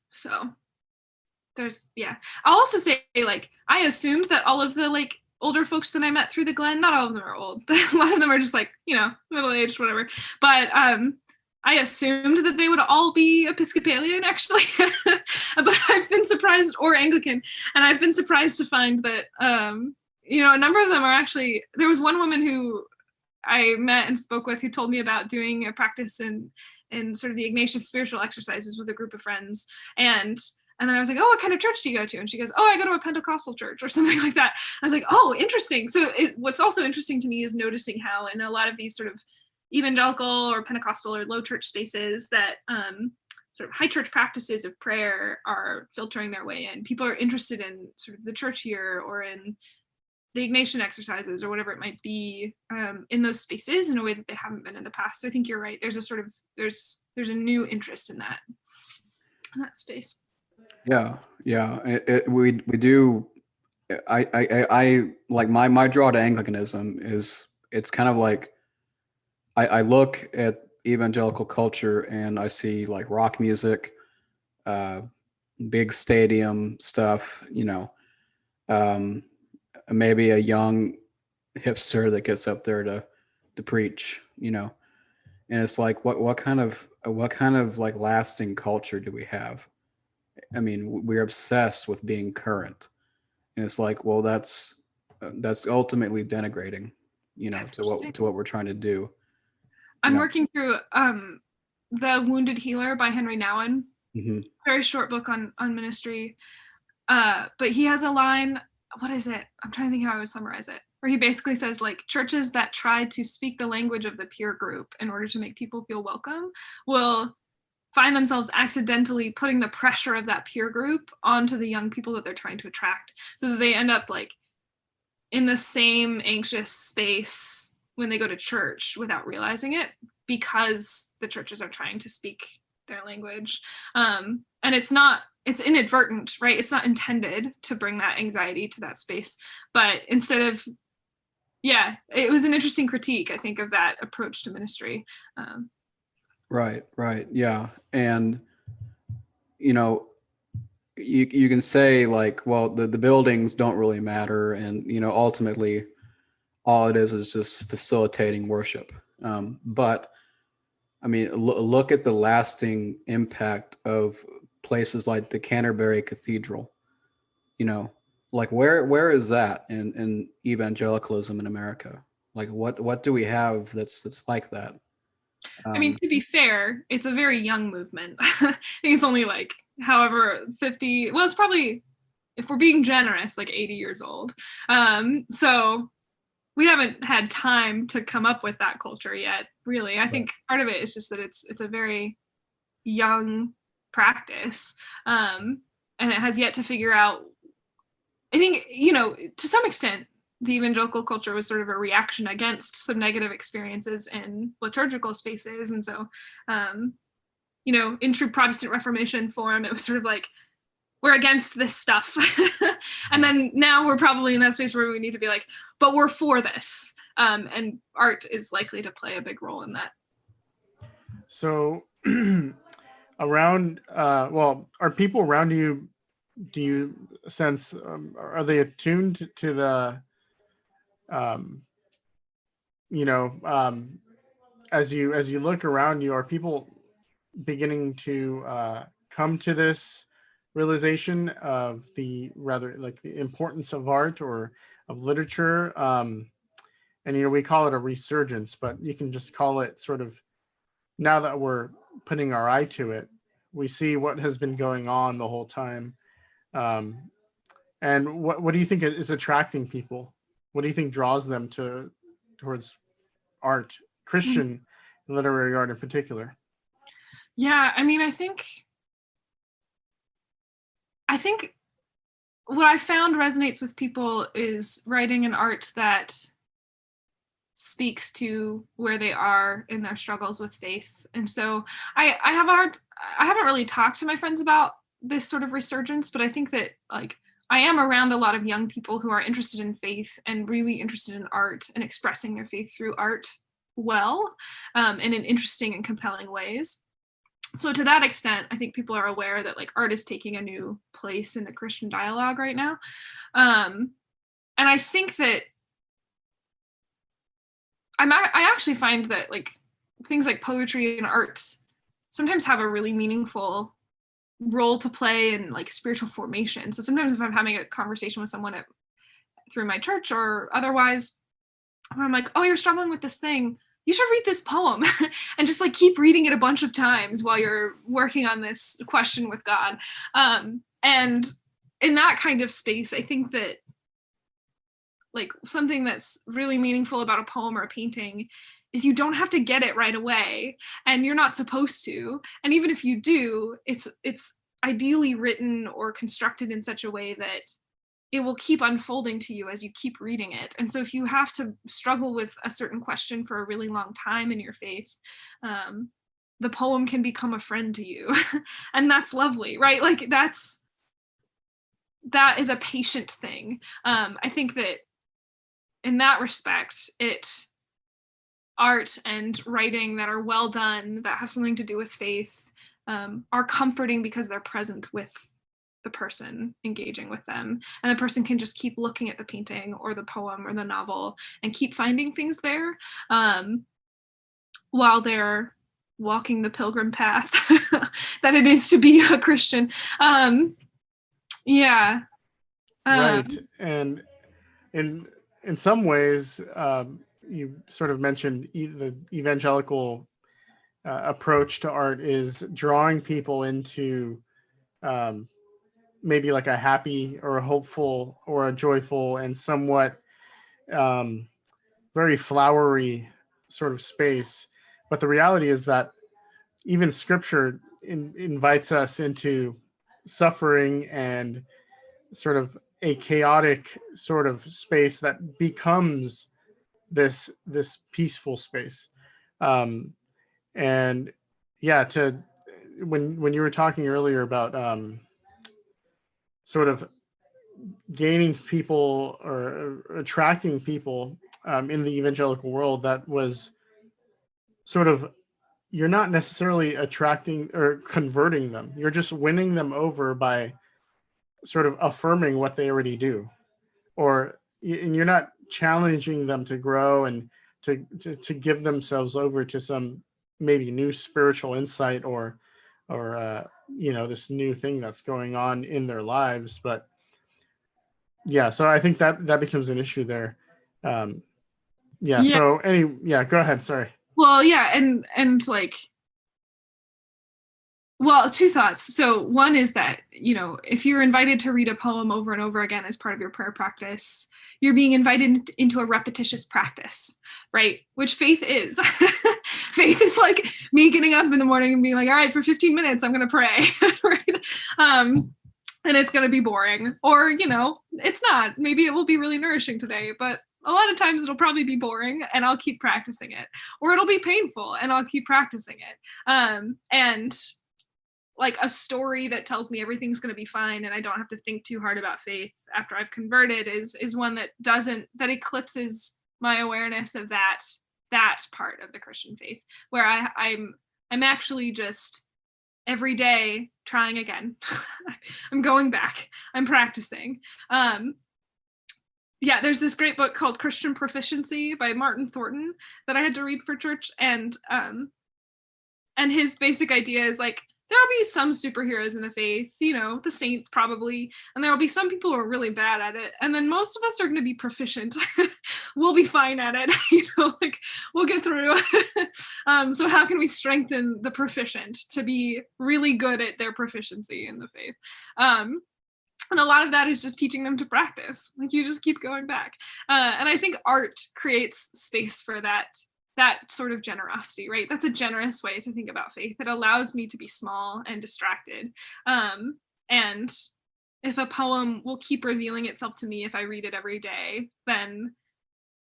So I'll also say, like, I assumed that all of the like older folks that I met through the Glen, not all of them are old. A lot of them are just like, middle-aged, whatever. But I assumed that they would all be Episcopalian, actually. But I've been surprised, or Anglican, and I've been surprised to find that, a number of them are actually, there was one woman who I met and spoke with who told me about doing a practice in sort of the Ignatius spiritual exercises with a group of friends. And then I was like, oh, what kind of church do you go to? And she goes, oh, I go to a Pentecostal church or something like that. I was like, oh, interesting. So what's also interesting to me is noticing how in a lot of these sort of evangelical or Pentecostal or low church spaces that sort of high church practices of prayer are filtering their way in. People are interested in sort of the church year or in the Ignatian exercises or whatever it might be in those spaces in a way that they haven't been in the past. So I think you're right. There's a sort of, there's a new interest in that space. Yeah. We do. I like my draw to Anglicanism is, it's kind of like, I look at evangelical culture and I see like rock music, big stadium stuff, maybe a young hipster that gets up there to preach, and it's like, what kind of like lasting culture do we have? I mean, we're obsessed with being current, and it's like, well, that's ultimately denigrating, to what we're trying to do. I'm working through The Wounded Healer by Henry Nouwen. Mm-hmm. Very short book on ministry. But he has a line, what is it? I'm trying to think how I would summarize it. Where he basically says, like, churches that try to speak the language of the peer group in order to make people feel welcome will find themselves accidentally putting the pressure of that peer group onto the young people that they're trying to attract. So that they end up like in the same anxious space when they go to church without realizing it, because the churches are trying to speak their language. And it's inadvertent, right? It's not intended to bring that anxiety to that space. But instead of, it was an interesting critique, I think, of that approach to ministry. Right. Yeah. And, you can say like, well, the buildings don't really matter. And, ultimately all it is just facilitating worship. But I mean, look at the lasting impact of places like the Canterbury Cathedral, like where is that in evangelicalism in America? Like what do we have that's like that? I mean, to be fair, it's a very young movement. I think it's only like, however, 50, well, it's probably, if we're being generous, like 80 years old. So we haven't had time to come up with that culture yet, really. I think part of it is just that it's a very young practice. And it has yet to figure out, I think, to some extent, the evangelical culture was sort of a reaction against some negative experiences in liturgical spaces. And so, in true Protestant Reformation form, it was sort of like, we're against this stuff. And then now we're probably in that space where we need to be like, but we're for this. And art is likely to play a big role in that. So around, are people around you, do you sense, are they attuned to the, as you look around you, are people beginning to come to this realization of the importance of art or of literature? And we call it a resurgence, but you can just call it sort of, now that we're putting our eye to it, we see what has been going on the whole time. And what do you think is attracting people? What do you think draws them towards art, Christian literary art in particular? Yeah, I mean, I think what I found resonates with people is writing and art that speaks to where they are in their struggles with faith. And so I haven't really talked to my friends about this sort of resurgence, but I think that like I am around a lot of young people who are interested in faith and really interested in art and expressing their faith through art well, and in interesting and compelling ways. So to that extent, I think people are aware that like art is taking a new place in the Christian dialogue right now. And I think that I actually find that like things like poetry and art sometimes have a really meaningful role to play in like spiritual formation. So sometimes if I'm having a conversation with someone through my church or otherwise, where I'm like, oh, you're struggling with this thing, you should read this poem and just like keep reading it a bunch of times while you're working on this question with God. And in that kind of space, I think that like something that's really meaningful about a poem or a painting is you don't have to get it right away, and you're not supposed to. And even if you do, it's ideally written or constructed in such a way that it will keep unfolding to you as you keep reading it. And so if you have to struggle with a certain question for a really long time in your faith, the poem can become a friend to you. And that's lovely, right? Like that is a patient thing. I think that in that respect, art and writing that are well done, that have something to do with faith, are comforting because they're present with the person engaging with them, and the person can just keep looking at the painting or the poem or the novel and keep finding things there while they're walking the pilgrim path that it is to be a Christian. Right. And in some ways, you sort of mentioned the evangelical approach to art is drawing people into maybe like a happy or a hopeful or a joyful and somewhat very flowery sort of space. But the reality is that even scripture invites us into suffering and sort of a chaotic sort of space that becomes this peaceful space. And yeah, when you were talking earlier about sort of gaining people or attracting people in the evangelical world, that was sort of, you're not necessarily attracting or converting them. You're just winning them over by sort of affirming what they already do, and you're not challenging them to grow and to give themselves over to some maybe new spiritual insight or this new thing that's going on in their lives. But yeah, so I think that becomes an issue there. So go ahead. Sorry. Well, yeah, and like, well, two thoughts. So one is that, if you're invited to read a poem over and over again as part of your prayer practice, you're being invited into a repetitious practice, right? Which faith is. Faith is like me getting up in the morning and being like, all right, for 15 minutes, I'm going to pray, right? And it's going to be boring, or, it's not. Maybe it will be really nourishing today, but a lot of times it'll probably be boring and I'll keep practicing it, or it'll be painful and I'll keep practicing it. And like a story that tells me everything's going to be fine and I don't have to think too hard about faith after I've converted is one that eclipses my awareness of that part of the Christian faith, where I'm actually just every day trying again. I'm going back. I'm practicing. There's this great book called Christian Proficiency by Martin Thornton that I had to read for church, and his basic idea is like, there'll be some superheroes in the faith, the saints probably, and there'll be some people who are really bad at it, and then most of us are going to be proficient. We'll be fine at it, like we'll get through. So how can we strengthen the proficient to be really good at their proficiency in the faith? And a lot of that is just teaching them to practice. Like, you just keep going back. And I think art creates space for that sort of generosity, right? That's a generous way to think about faith. It allows me to be small and distracted. And if a poem will keep revealing itself to me if I read it every day, then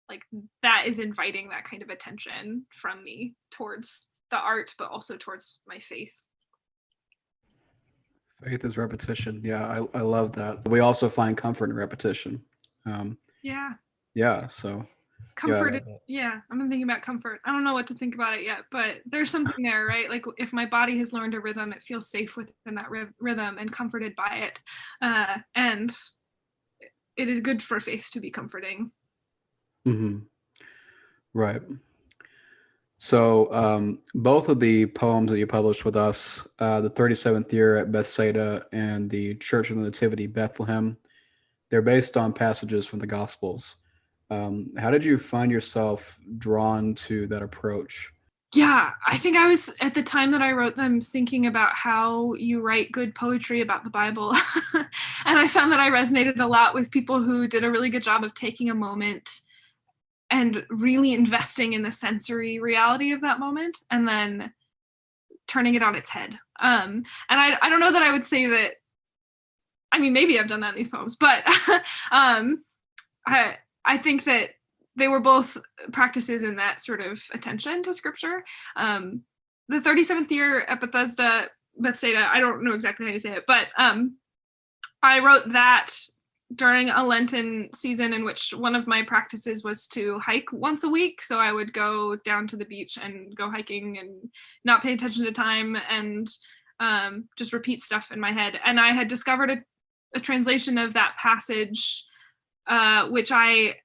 like that is inviting that kind of attention from me towards the art, but also towards my faith. Faith is repetition. Yeah, I love that. We also find comfort in repetition. So Comfort I've been thinking about comfort. I don't know what to think about it yet, but there's something there, right? Like if my body has learned a rhythm, it feels safe within that rhythm and comforted by it. And it is good for faith to be comforting. Mm-hmm. Right. So both of the poems that you published with us, the 37th Year at Bethesda and the Church of the Nativity, Bethlehem, they're based on passages from the Gospels. How did you find yourself drawn to that approach? Yeah, I think I was, at the time that I wrote them, thinking about how you write good poetry about the Bible. And I found that I resonated a lot with people who did a really good job of taking a moment and really investing in the sensory reality of that moment and then turning it on its head. And I don't know that I would say that, I mean, maybe I've done that in these poems, but I think that they were both practices in that sort of attention to scripture. The 37th Year at Bethesda, I don't know exactly how you say it, but I wrote that during a Lenten season in which one of my practices was to hike once a week. So I would go down to the beach and go hiking and not pay attention to time and just repeat stuff in my head. And I had discovered a translation of that passage, which I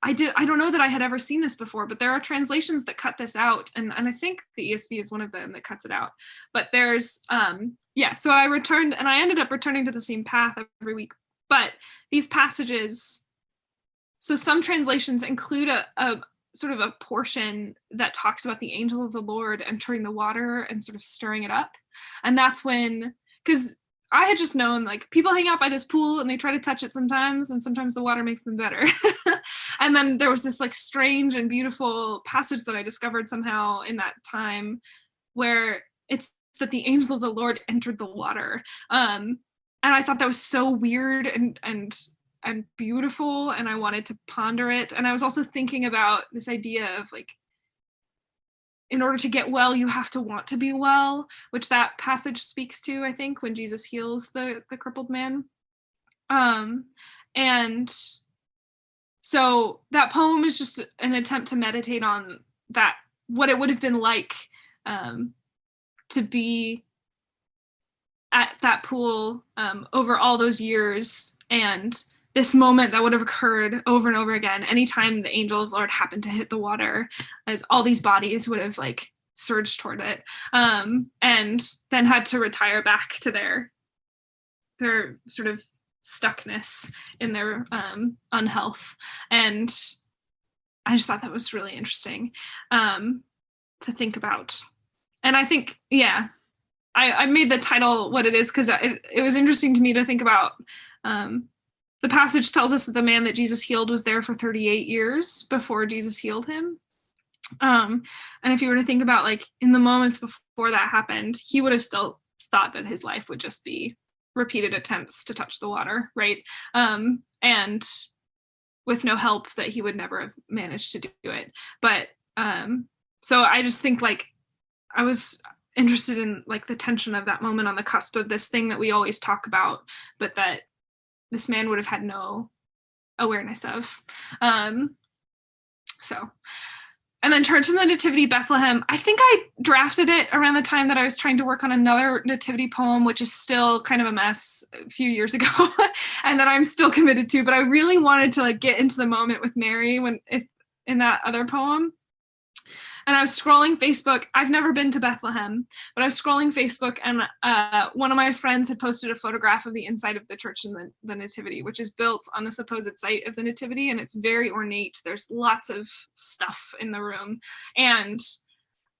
don't know that I had ever seen this before, but there are translations that cut this out. And I think the ESV is one of them that cuts it out. But there's, so I returned, and I ended up returning to the same path every week. But these passages, so some translations include a sort of a portion that talks about the angel of the Lord entering the water and sort of stirring it up. And that's when, because I had just known, like, people hang out by this pool and they try to touch it sometimes, and sometimes the water makes them better. And then there was this like strange and beautiful passage that I discovered somehow in that time where it's that the angel of the Lord entered the water. And I thought that was so weird and beautiful, and I wanted to ponder it. And I was also thinking about this idea of, like, in order to get well, you have to want to be well, which that passage speaks to, I think, when Jesus heals the crippled man. And so that poem is just an attempt to meditate on that, what it would have been like to be at that pool over all those years, and this moment that would have occurred over and over again anytime the angel of the Lord happened to hit the water, as all these bodies would have like surged toward it, and then had to retire back to their sort of stuckness in their unhealth. And I just thought that was really interesting to think about. And I think, I made the title what it is because it was interesting to me to think about. The passage tells us that the man that Jesus healed was there for 38 years before Jesus healed him. And if you were to think about, like, in the moments before that happened, he would have still thought that his life would just be repeated attempts to touch the water, right? And with no help, that he would never have managed to do it. But so I just think, like, I was interested in, like, the tension of that moment on the cusp of this thing that we always talk about, but that this man would have had no awareness of. And then Church of the Nativity, Bethlehem, I think I drafted it around the time that I was trying to work on another nativity poem, which is still kind of a mess a few years ago, and that I'm still committed to, but I really wanted to, like, get into the moment with Mary in that other poem. And I was scrolling Facebook. I've never been to Bethlehem, but I was scrolling Facebook, and one of my friends had posted a photograph of the inside of the Church of the Nativity, which is built on the supposed site of the Nativity, and it's very ornate. There's lots of stuff in the room. And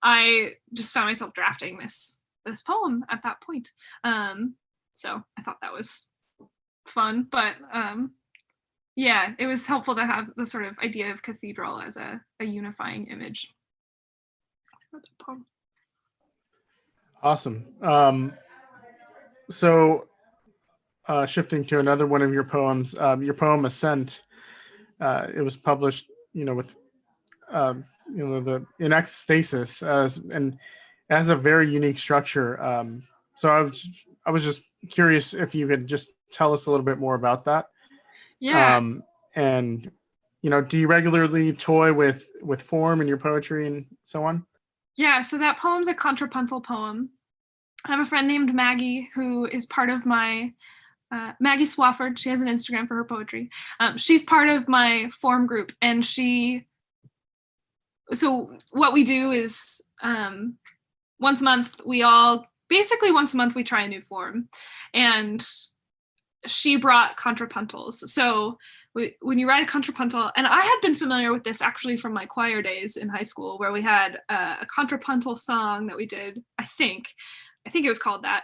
I just found myself drafting this poem at that point. So I thought that was fun, but it was helpful to have the sort of idea of cathedral as a unifying image. Awesome. So shifting to another one of your poems, your poem Ascent, it was published, with the in ecstasis, and it has a very unique structure. So I was just curious if you could just tell us a little bit more about that. Yeah. And do you regularly toy with form in your poetry and so on? Yeah, so that poem's a contrapuntal poem. I have a friend named Maggie who is part of my Maggie Swafford. She has an Instagram for her poetry. She's part of my form group, and so what we do is once a month we try a new form, and she brought contrapuntals. So when you write a contrapuntal, and I had been familiar with this actually from my choir days in high school, where we had a contrapuntal song that we did, I think it was called that,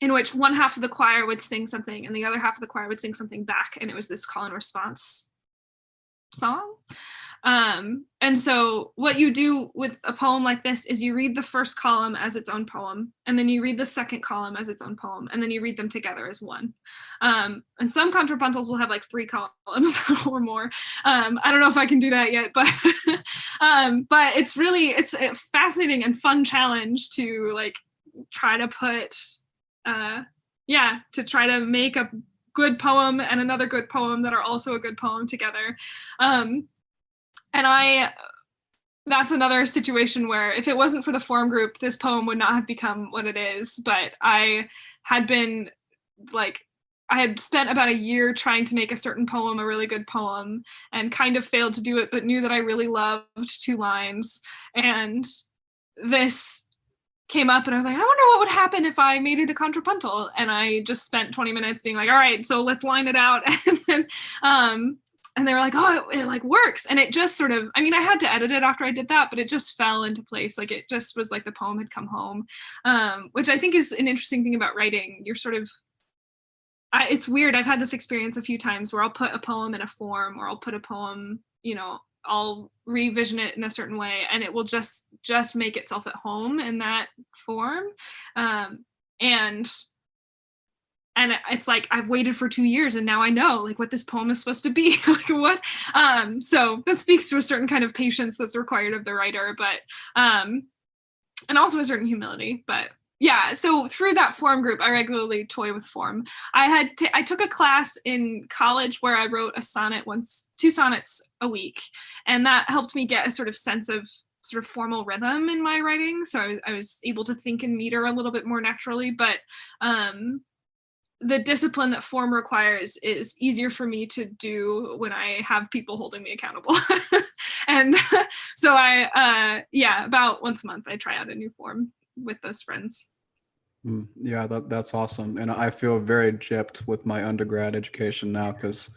in which one half of the choir would sing something and the other half of the choir would sing something back, and it was this call and response song. And so what you do with a poem like this is you read the first column as its own poem, and then you read the second column as its own poem, and then you read them together as one. And some contrapuntals will have like 3 columns or more. I don't know if I can do that yet, but it's a fascinating and fun challenge to like try to put to try to make a good poem and another good poem that are also a good poem together. And that's another situation where if it wasn't for the form group, this poem would not have become what it is. But I had spent about a year trying to make a certain poem a really good poem, and kind of failed to do it, but knew that I really loved 2 lines. And this came up, and I was like, I wonder what would happen if I made it a contrapuntal. And I just spent 20 minutes being like, all right, so let's line it out. And they were like, oh, it like works. And it just sort of, I mean, I had to edit it after I did that, but it just fell into place. Like it just was like the poem had come home, which I think is an interesting thing about writing. You're sort of, it's weird. I've had this experience a few times where I'll put a poem in a form, or I'll put a poem, I'll revision it in a certain way, and it will just make itself at home in that form. And it's like I've waited for 2 years, and now I know like what this poem is supposed to be. Like what? So that speaks to a certain kind of patience that's required of the writer, but and also a certain humility. But yeah, so through that form group, I regularly toy with form. I took a class in college where I wrote a 2 sonnets a week, and that helped me get a sort of sense of sort of formal rhythm in my writing. So I was able to think in meter a little bit more naturally, but the discipline that form requires is easier for me to do when I have people holding me accountable. And so about once a month, I try out a new form with those friends. Yeah, that's awesome. And I feel very gypped with my undergrad education now, because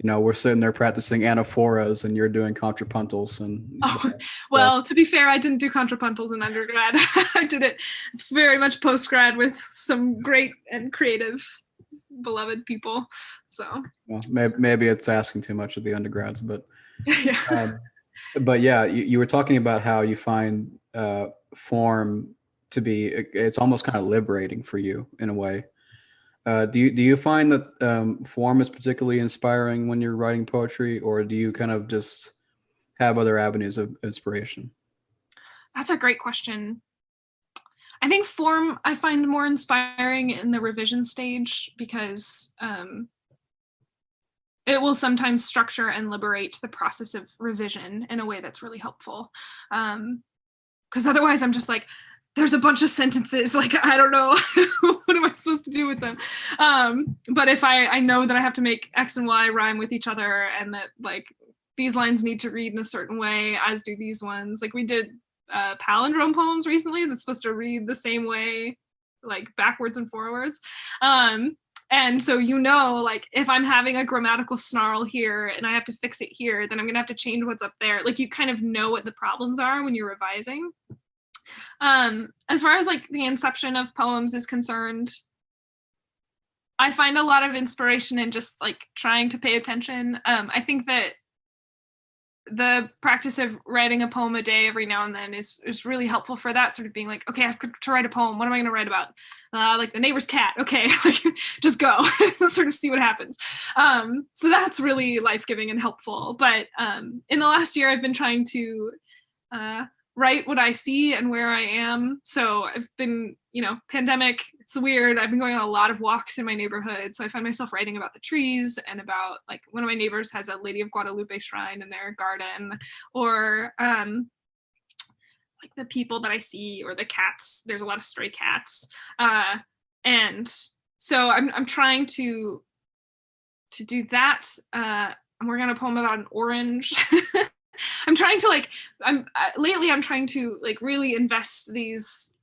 we're sitting there practicing anaphoras and you're doing contrapuntals. And to be fair, I didn't do contrapuntals in undergrad. I did it very much postgrad with some great and creative, beloved people. So maybe it's asking too much of the undergrads, but yeah. But yeah, you were talking about how you find form to be, it's almost kind of liberating for you in a way. Do you find that form is particularly inspiring when you're writing poetry, or do you kind of just have other avenues of inspiration? That's a great question. I think form I find more inspiring in the revision stage, because it will sometimes structure and liberate the process of revision in a way that's really helpful. Because otherwise I'm just like, there's a bunch of sentences, like, I don't know, what am I supposed to do with them? But if I know that I have to make X and Y rhyme with each other, and that like these lines need to read in a certain way, as do these ones. Like we did palindrome poems recently that's supposed to read the same way, like backwards and forwards. And so, like if I'm having a grammatical snarl here and I have to fix it here, then I'm gonna have to change what's up there. Like you kind of know what the problems are when you're revising. As far as like the inception of poems is concerned, I find a lot of inspiration in just like trying to pay attention. I think that the practice of writing a poem a day every now and then is really helpful for that, sort of being like, okay, I have to write a poem. What am I going to write about? Like the neighbor's cat. Okay, like just go sort of see what happens. So that's really life-giving and helpful. But in the last year, I've been trying to write what I see and where I am. So I've been, pandemic, it's weird. I've been going on a lot of walks in my neighborhood. So I find myself writing about the trees and about, like, one of my neighbors has a Lady of Guadalupe shrine in their garden, or like the people that I see, or the cats. There's a lot of stray cats. And so I'm trying to do that. I'm working on a poem about an orange. I'm trying to lately I'm trying to really invest these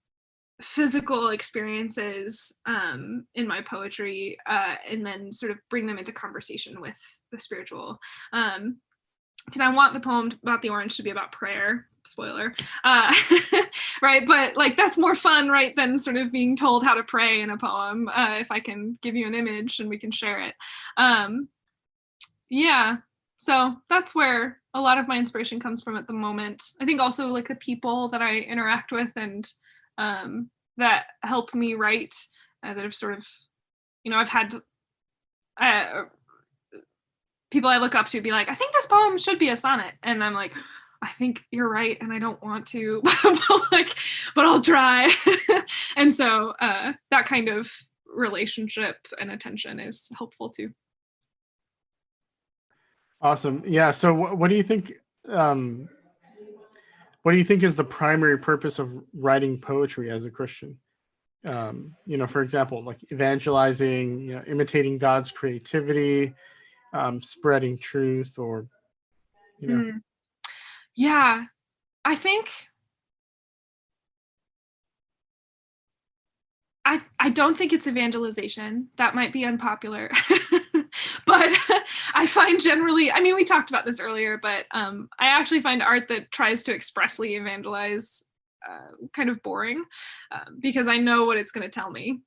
physical experiences in my poetry, and then sort of bring them into conversation with the spiritual, because I want the poem about the orange to be about prayer. Spoiler, right? But that's more fun, right, than sort of being told how to pray in a poem. If I can give you an image and we can share it. Yeah. So that's where a lot of my inspiration comes from at the moment. I think also the people that I interact with and that help me write, that have sort of, I've had people I look up to be like, I think this poem should be a sonnet. And I'm like, I think you're right, and I don't want to, but I'll try. And so that kind of relationship and attention is helpful too. Awesome. Yeah. So what do you think? What do you think is the primary purpose of writing poetry as a Christian? For example, evangelizing, imitating God's creativity, spreading truth, or, Yeah, I think I don't think it's evangelization. That might be unpopular. But I find generally, we talked about this earlier, but I actually find art that tries to expressly evangelize kind of boring, because I know what it's going to tell me.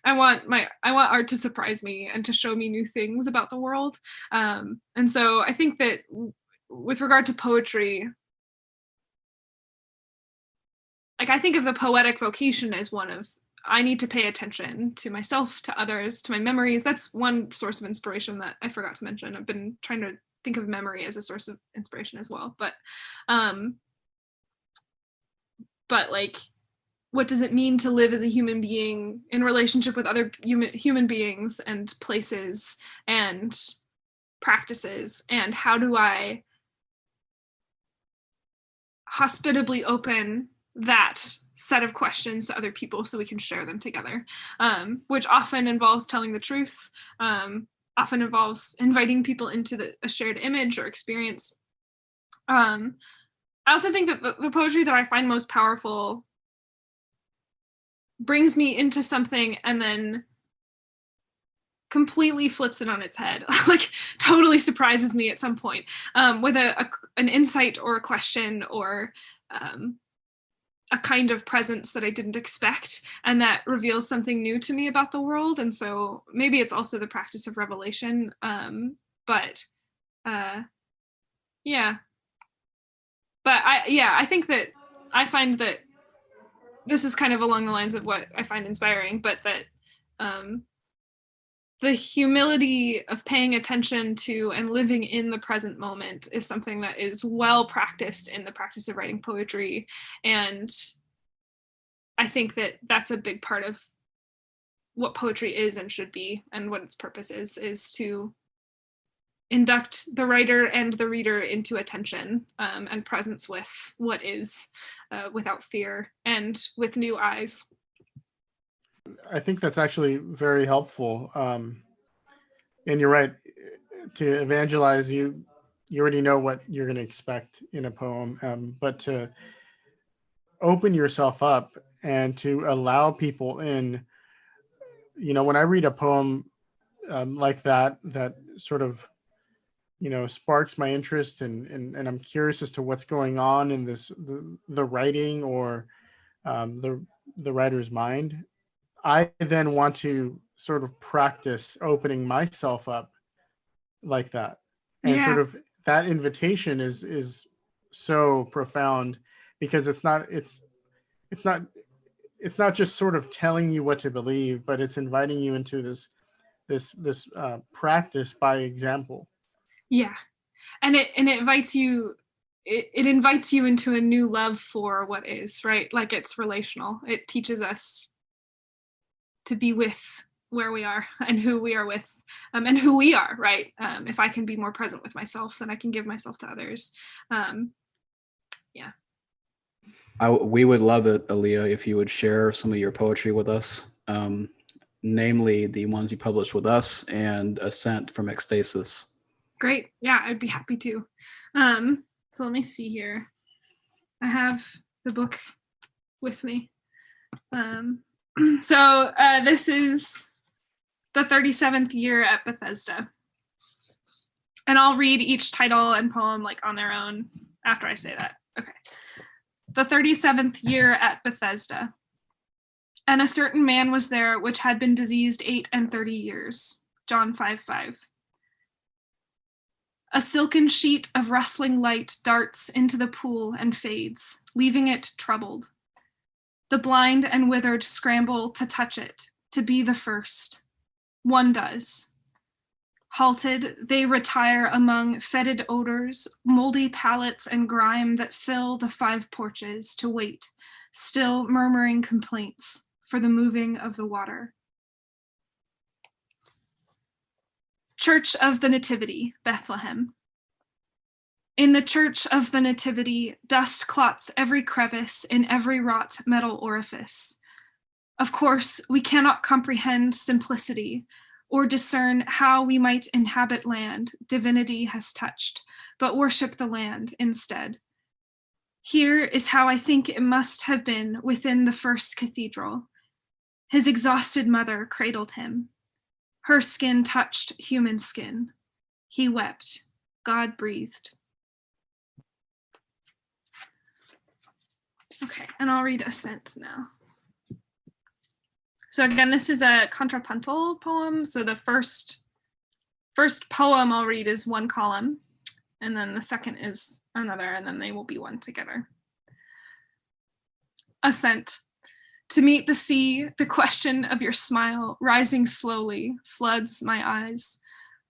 I want art to surprise me and to show me new things about the world. And so I think that with regard to poetry, I think of the poetic vocation as one of, I need to pay attention to myself, to others, to my memories. That's one source of inspiration that I forgot to mention. I've been trying to think of memory as a source of inspiration as well. But what does it mean to live as a human being in relationship with other human beings and places and practices? And how do I hospitably open that set of questions to other people so we can share them together, which often involves telling the truth, often involves inviting people into a shared image or experience. I also think that the poetry that I find most powerful brings me into something and then completely flips it on its head, totally surprises me at some point, with an insight or a question or a kind of presence that I didn't expect, and that reveals something new to me about the world. And so maybe it's also the practice of revelation. Yeah. But I think that I find that this is kind of along the lines of what I find inspiring, but that the humility of paying attention to and living in the present moment is something that is well practiced in the practice of writing poetry. And I think that that's a big part of what poetry is and should be, and what its purpose is to induct the writer and the reader into attention and presence with what is, without fear and with new eyes. I think that's actually very helpful. And you're right, to evangelize, you already know what you're going to expect in a poem, but to open yourself up and to allow people in, when I read a poem like that sort of, sparks my interest and I'm curious as to what's going on in the writing or the writer's mind. I then want to sort of practice opening myself up like that. And sort of that invitation is so profound, because it's not just sort of telling you what to believe, but it's inviting you into this practice by example. Yeah. And it invites you it invites you into a new love for what is, right? Like it's relational. It teaches us to be with where we are and who we are with, and who we are, right? If I can be more present with myself, then I can give myself to others. Yeah. We would love it, Alea, if you would share some of your poetry with us, namely the ones you published with us and Ascent from Ecstasis. Great. Yeah, I'd be happy to. So let me see here. I have the book with me. So this is the 37th year at Bethesda. And I'll read each title and poem like on their own after I say that. Okay. The 37th year at Bethesda. And a certain man was there which had been diseased 38 years. John 5:5. A silken sheet of rustling light darts into the pool and fades, leaving it troubled. The blind and withered scramble to touch it, to be the first. One does. Halted, they retire among fetid odors, moldy pallets and grime that fill the 5 porches to wait, still murmuring complaints for the moving of the water. Church of the Nativity, Bethlehem. In the Church of the Nativity, dust clots every crevice in every wrought metal orifice. Of course, we cannot comprehend simplicity or discern how we might inhabit land divinity has touched, but worship the land instead. Here is how I think it must have been within the first cathedral. His exhausted mother cradled him. Her skin touched human skin. He wept. God breathed. Okay, and I'll read Ascent now. So again, this is a contrapuntal poem. So the first poem I'll read is 1 column, and then the second is another, and then they will be one together. Ascent. To meet the sea, the question of your smile, rising slowly, floods my eyes.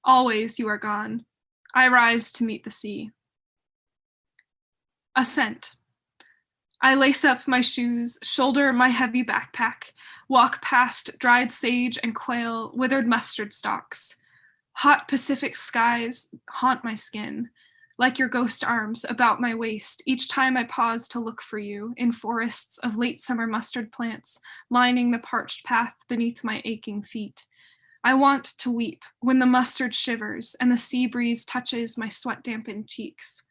Always you are gone. I rise to meet the sea. Ascent. I lace up my shoes, shoulder my heavy backpack, walk past dried sage and quail, withered mustard stalks. Hot Pacific skies haunt my skin, like your ghost arms about my waist each time I pause to look for you in forests of late summer mustard plants lining the parched path beneath my aching feet. I want to weep when the mustard shivers and the sea breeze touches my sweat-dampened cheeks.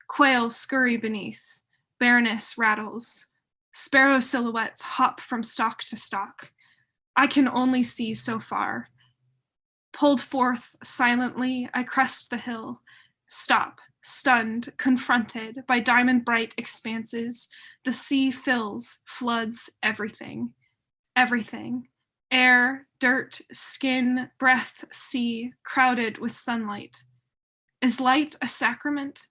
Quail scurry beneath. Bareness rattles. Sparrow silhouettes hop from stalk to stalk. I can only see so far. Pulled forth silently, I crest the hill. Stop, stunned, confronted by diamond-bright expanses. The sea fills, floods everything. Everything. Air, dirt, skin, breath, sea, crowded with sunlight. Is light a sacrament?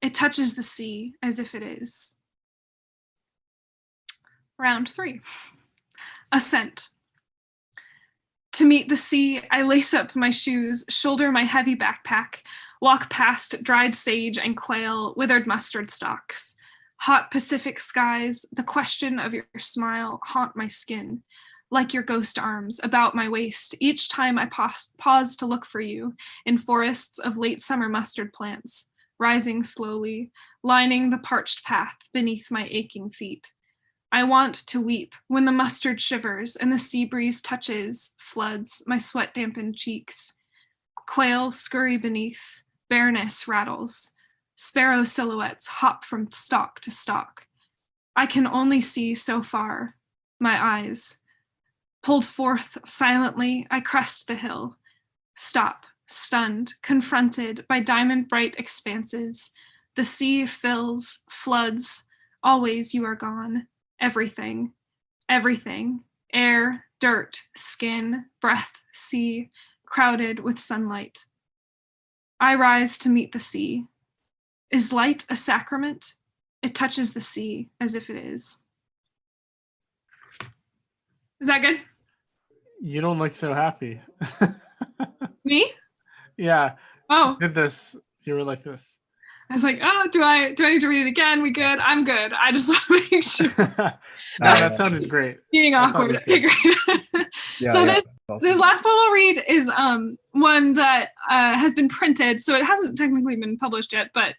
It touches the sea as if it is. Round 3. Ascent. To meet the sea, I lace up my shoes, shoulder my heavy backpack, walk past dried sage and quail, withered mustard stalks. Hot Pacific skies, the question of your smile haunt my skin, like your ghost arms about my waist each time I pause to look for you in forests of late summer mustard plants, rising slowly, lining the parched path beneath my aching feet. I want to weep when the mustard shivers and the sea breeze touches, floods my sweat-dampened cheeks. Quail scurry beneath, bareness rattles. Sparrow silhouettes hop from stalk to stalk. I can only see so far. My eyes. Pulled forth silently, I crest the hill. Stop, stunned, confronted by diamond-bright expanses. The sea fills, floods. Always you are gone. Everything. Everything. Air, dirt, skin, breath, sea, crowded with sunlight. I rise to meet the sea. Is light a sacrament? It touches the sea as if it is. Is that good? You don't look so happy. Me? Yeah. Oh. You did this. You were like this. I was like, oh, do I need to read it again? We good? I'm good. I just want to make sure. No, that sounded great. Being I thought it awkward. was Okay, good. great. Yeah, So yeah, this last poem I'll read is one that has been printed. So it hasn't technically been published yet, but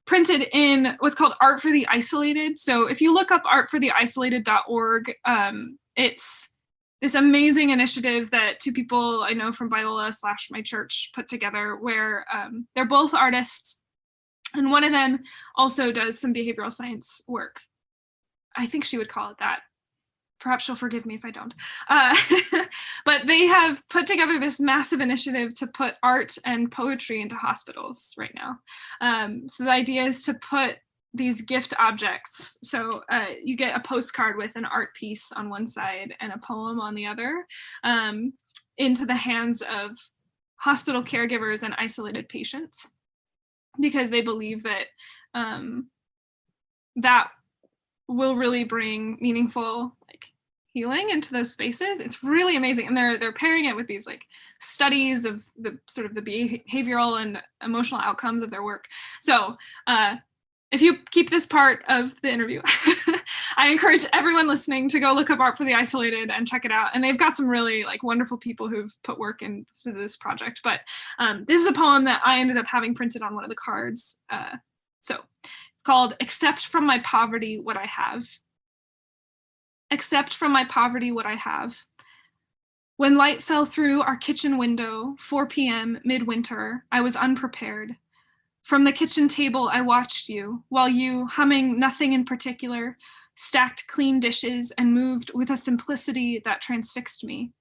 printed in what's called Art for the Isolated. So if you look up artfortheisolated.org, it's this amazing initiative that two people I know from Biola / my church put together, where they're both artists, and one of them also does some behavioral science work. I think she would call it that. Perhaps she'll forgive me if I don't. But they have put together this massive initiative to put art and poetry into hospitals right now. So the idea is to put these gift objects. So you get a postcard with an art piece on one side and a poem on the other, into the hands of hospital caregivers and isolated patients, because they believe that that will really bring meaningful healing into those spaces. It's really amazing. And they're pairing it with these studies of the sort of the behavioral and emotional outcomes of their work. So if you keep this part of the interview, I encourage everyone listening to go look up Art for the Isolated and check it out. And they've got some really wonderful people who've put work into this project. But this is a poem that I ended up having printed on one of the cards. So it's called Accept from My Poverty What I Have. Accept from my poverty what I have. When light fell through our kitchen window, 4 p.m. midwinter, I was unprepared. From the kitchen table, I watched you, while you, humming nothing in particular, stacked clean dishes and moved with a simplicity that transfixed me.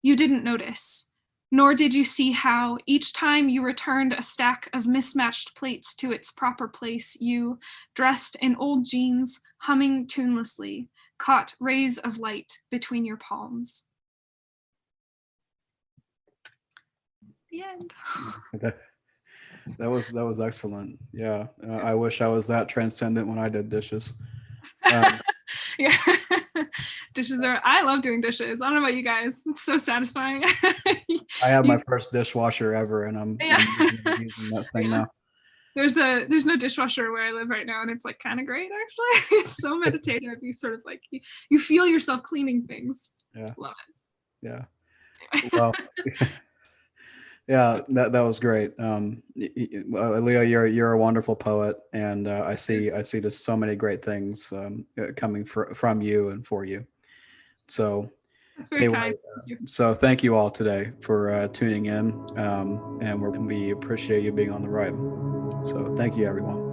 You didn't notice, nor did you see how, each time you returned a stack of mismatched plates to its proper place, you, dressed in old jeans, humming tunelessly, caught rays of light between your palms. The end. That was excellent. Yeah, I wish I was that transcendent when I did dishes. Yeah, I love doing dishes. I don't know about you guys. It's so satisfying. I have my first dishwasher ever, and I'm using that thing now. There's no dishwasher where I live right now, and it's kind of great actually. It's so meditative. You sort of you feel yourself cleaning things. Yeah, love it. Yeah. Well, yeah, that was great. Alea, you're a wonderful poet, and I see just so many great things coming from you and for you. So. That's very kind. So thank you all today for tuning in, and we appreciate you being on the ride. So thank you, everyone.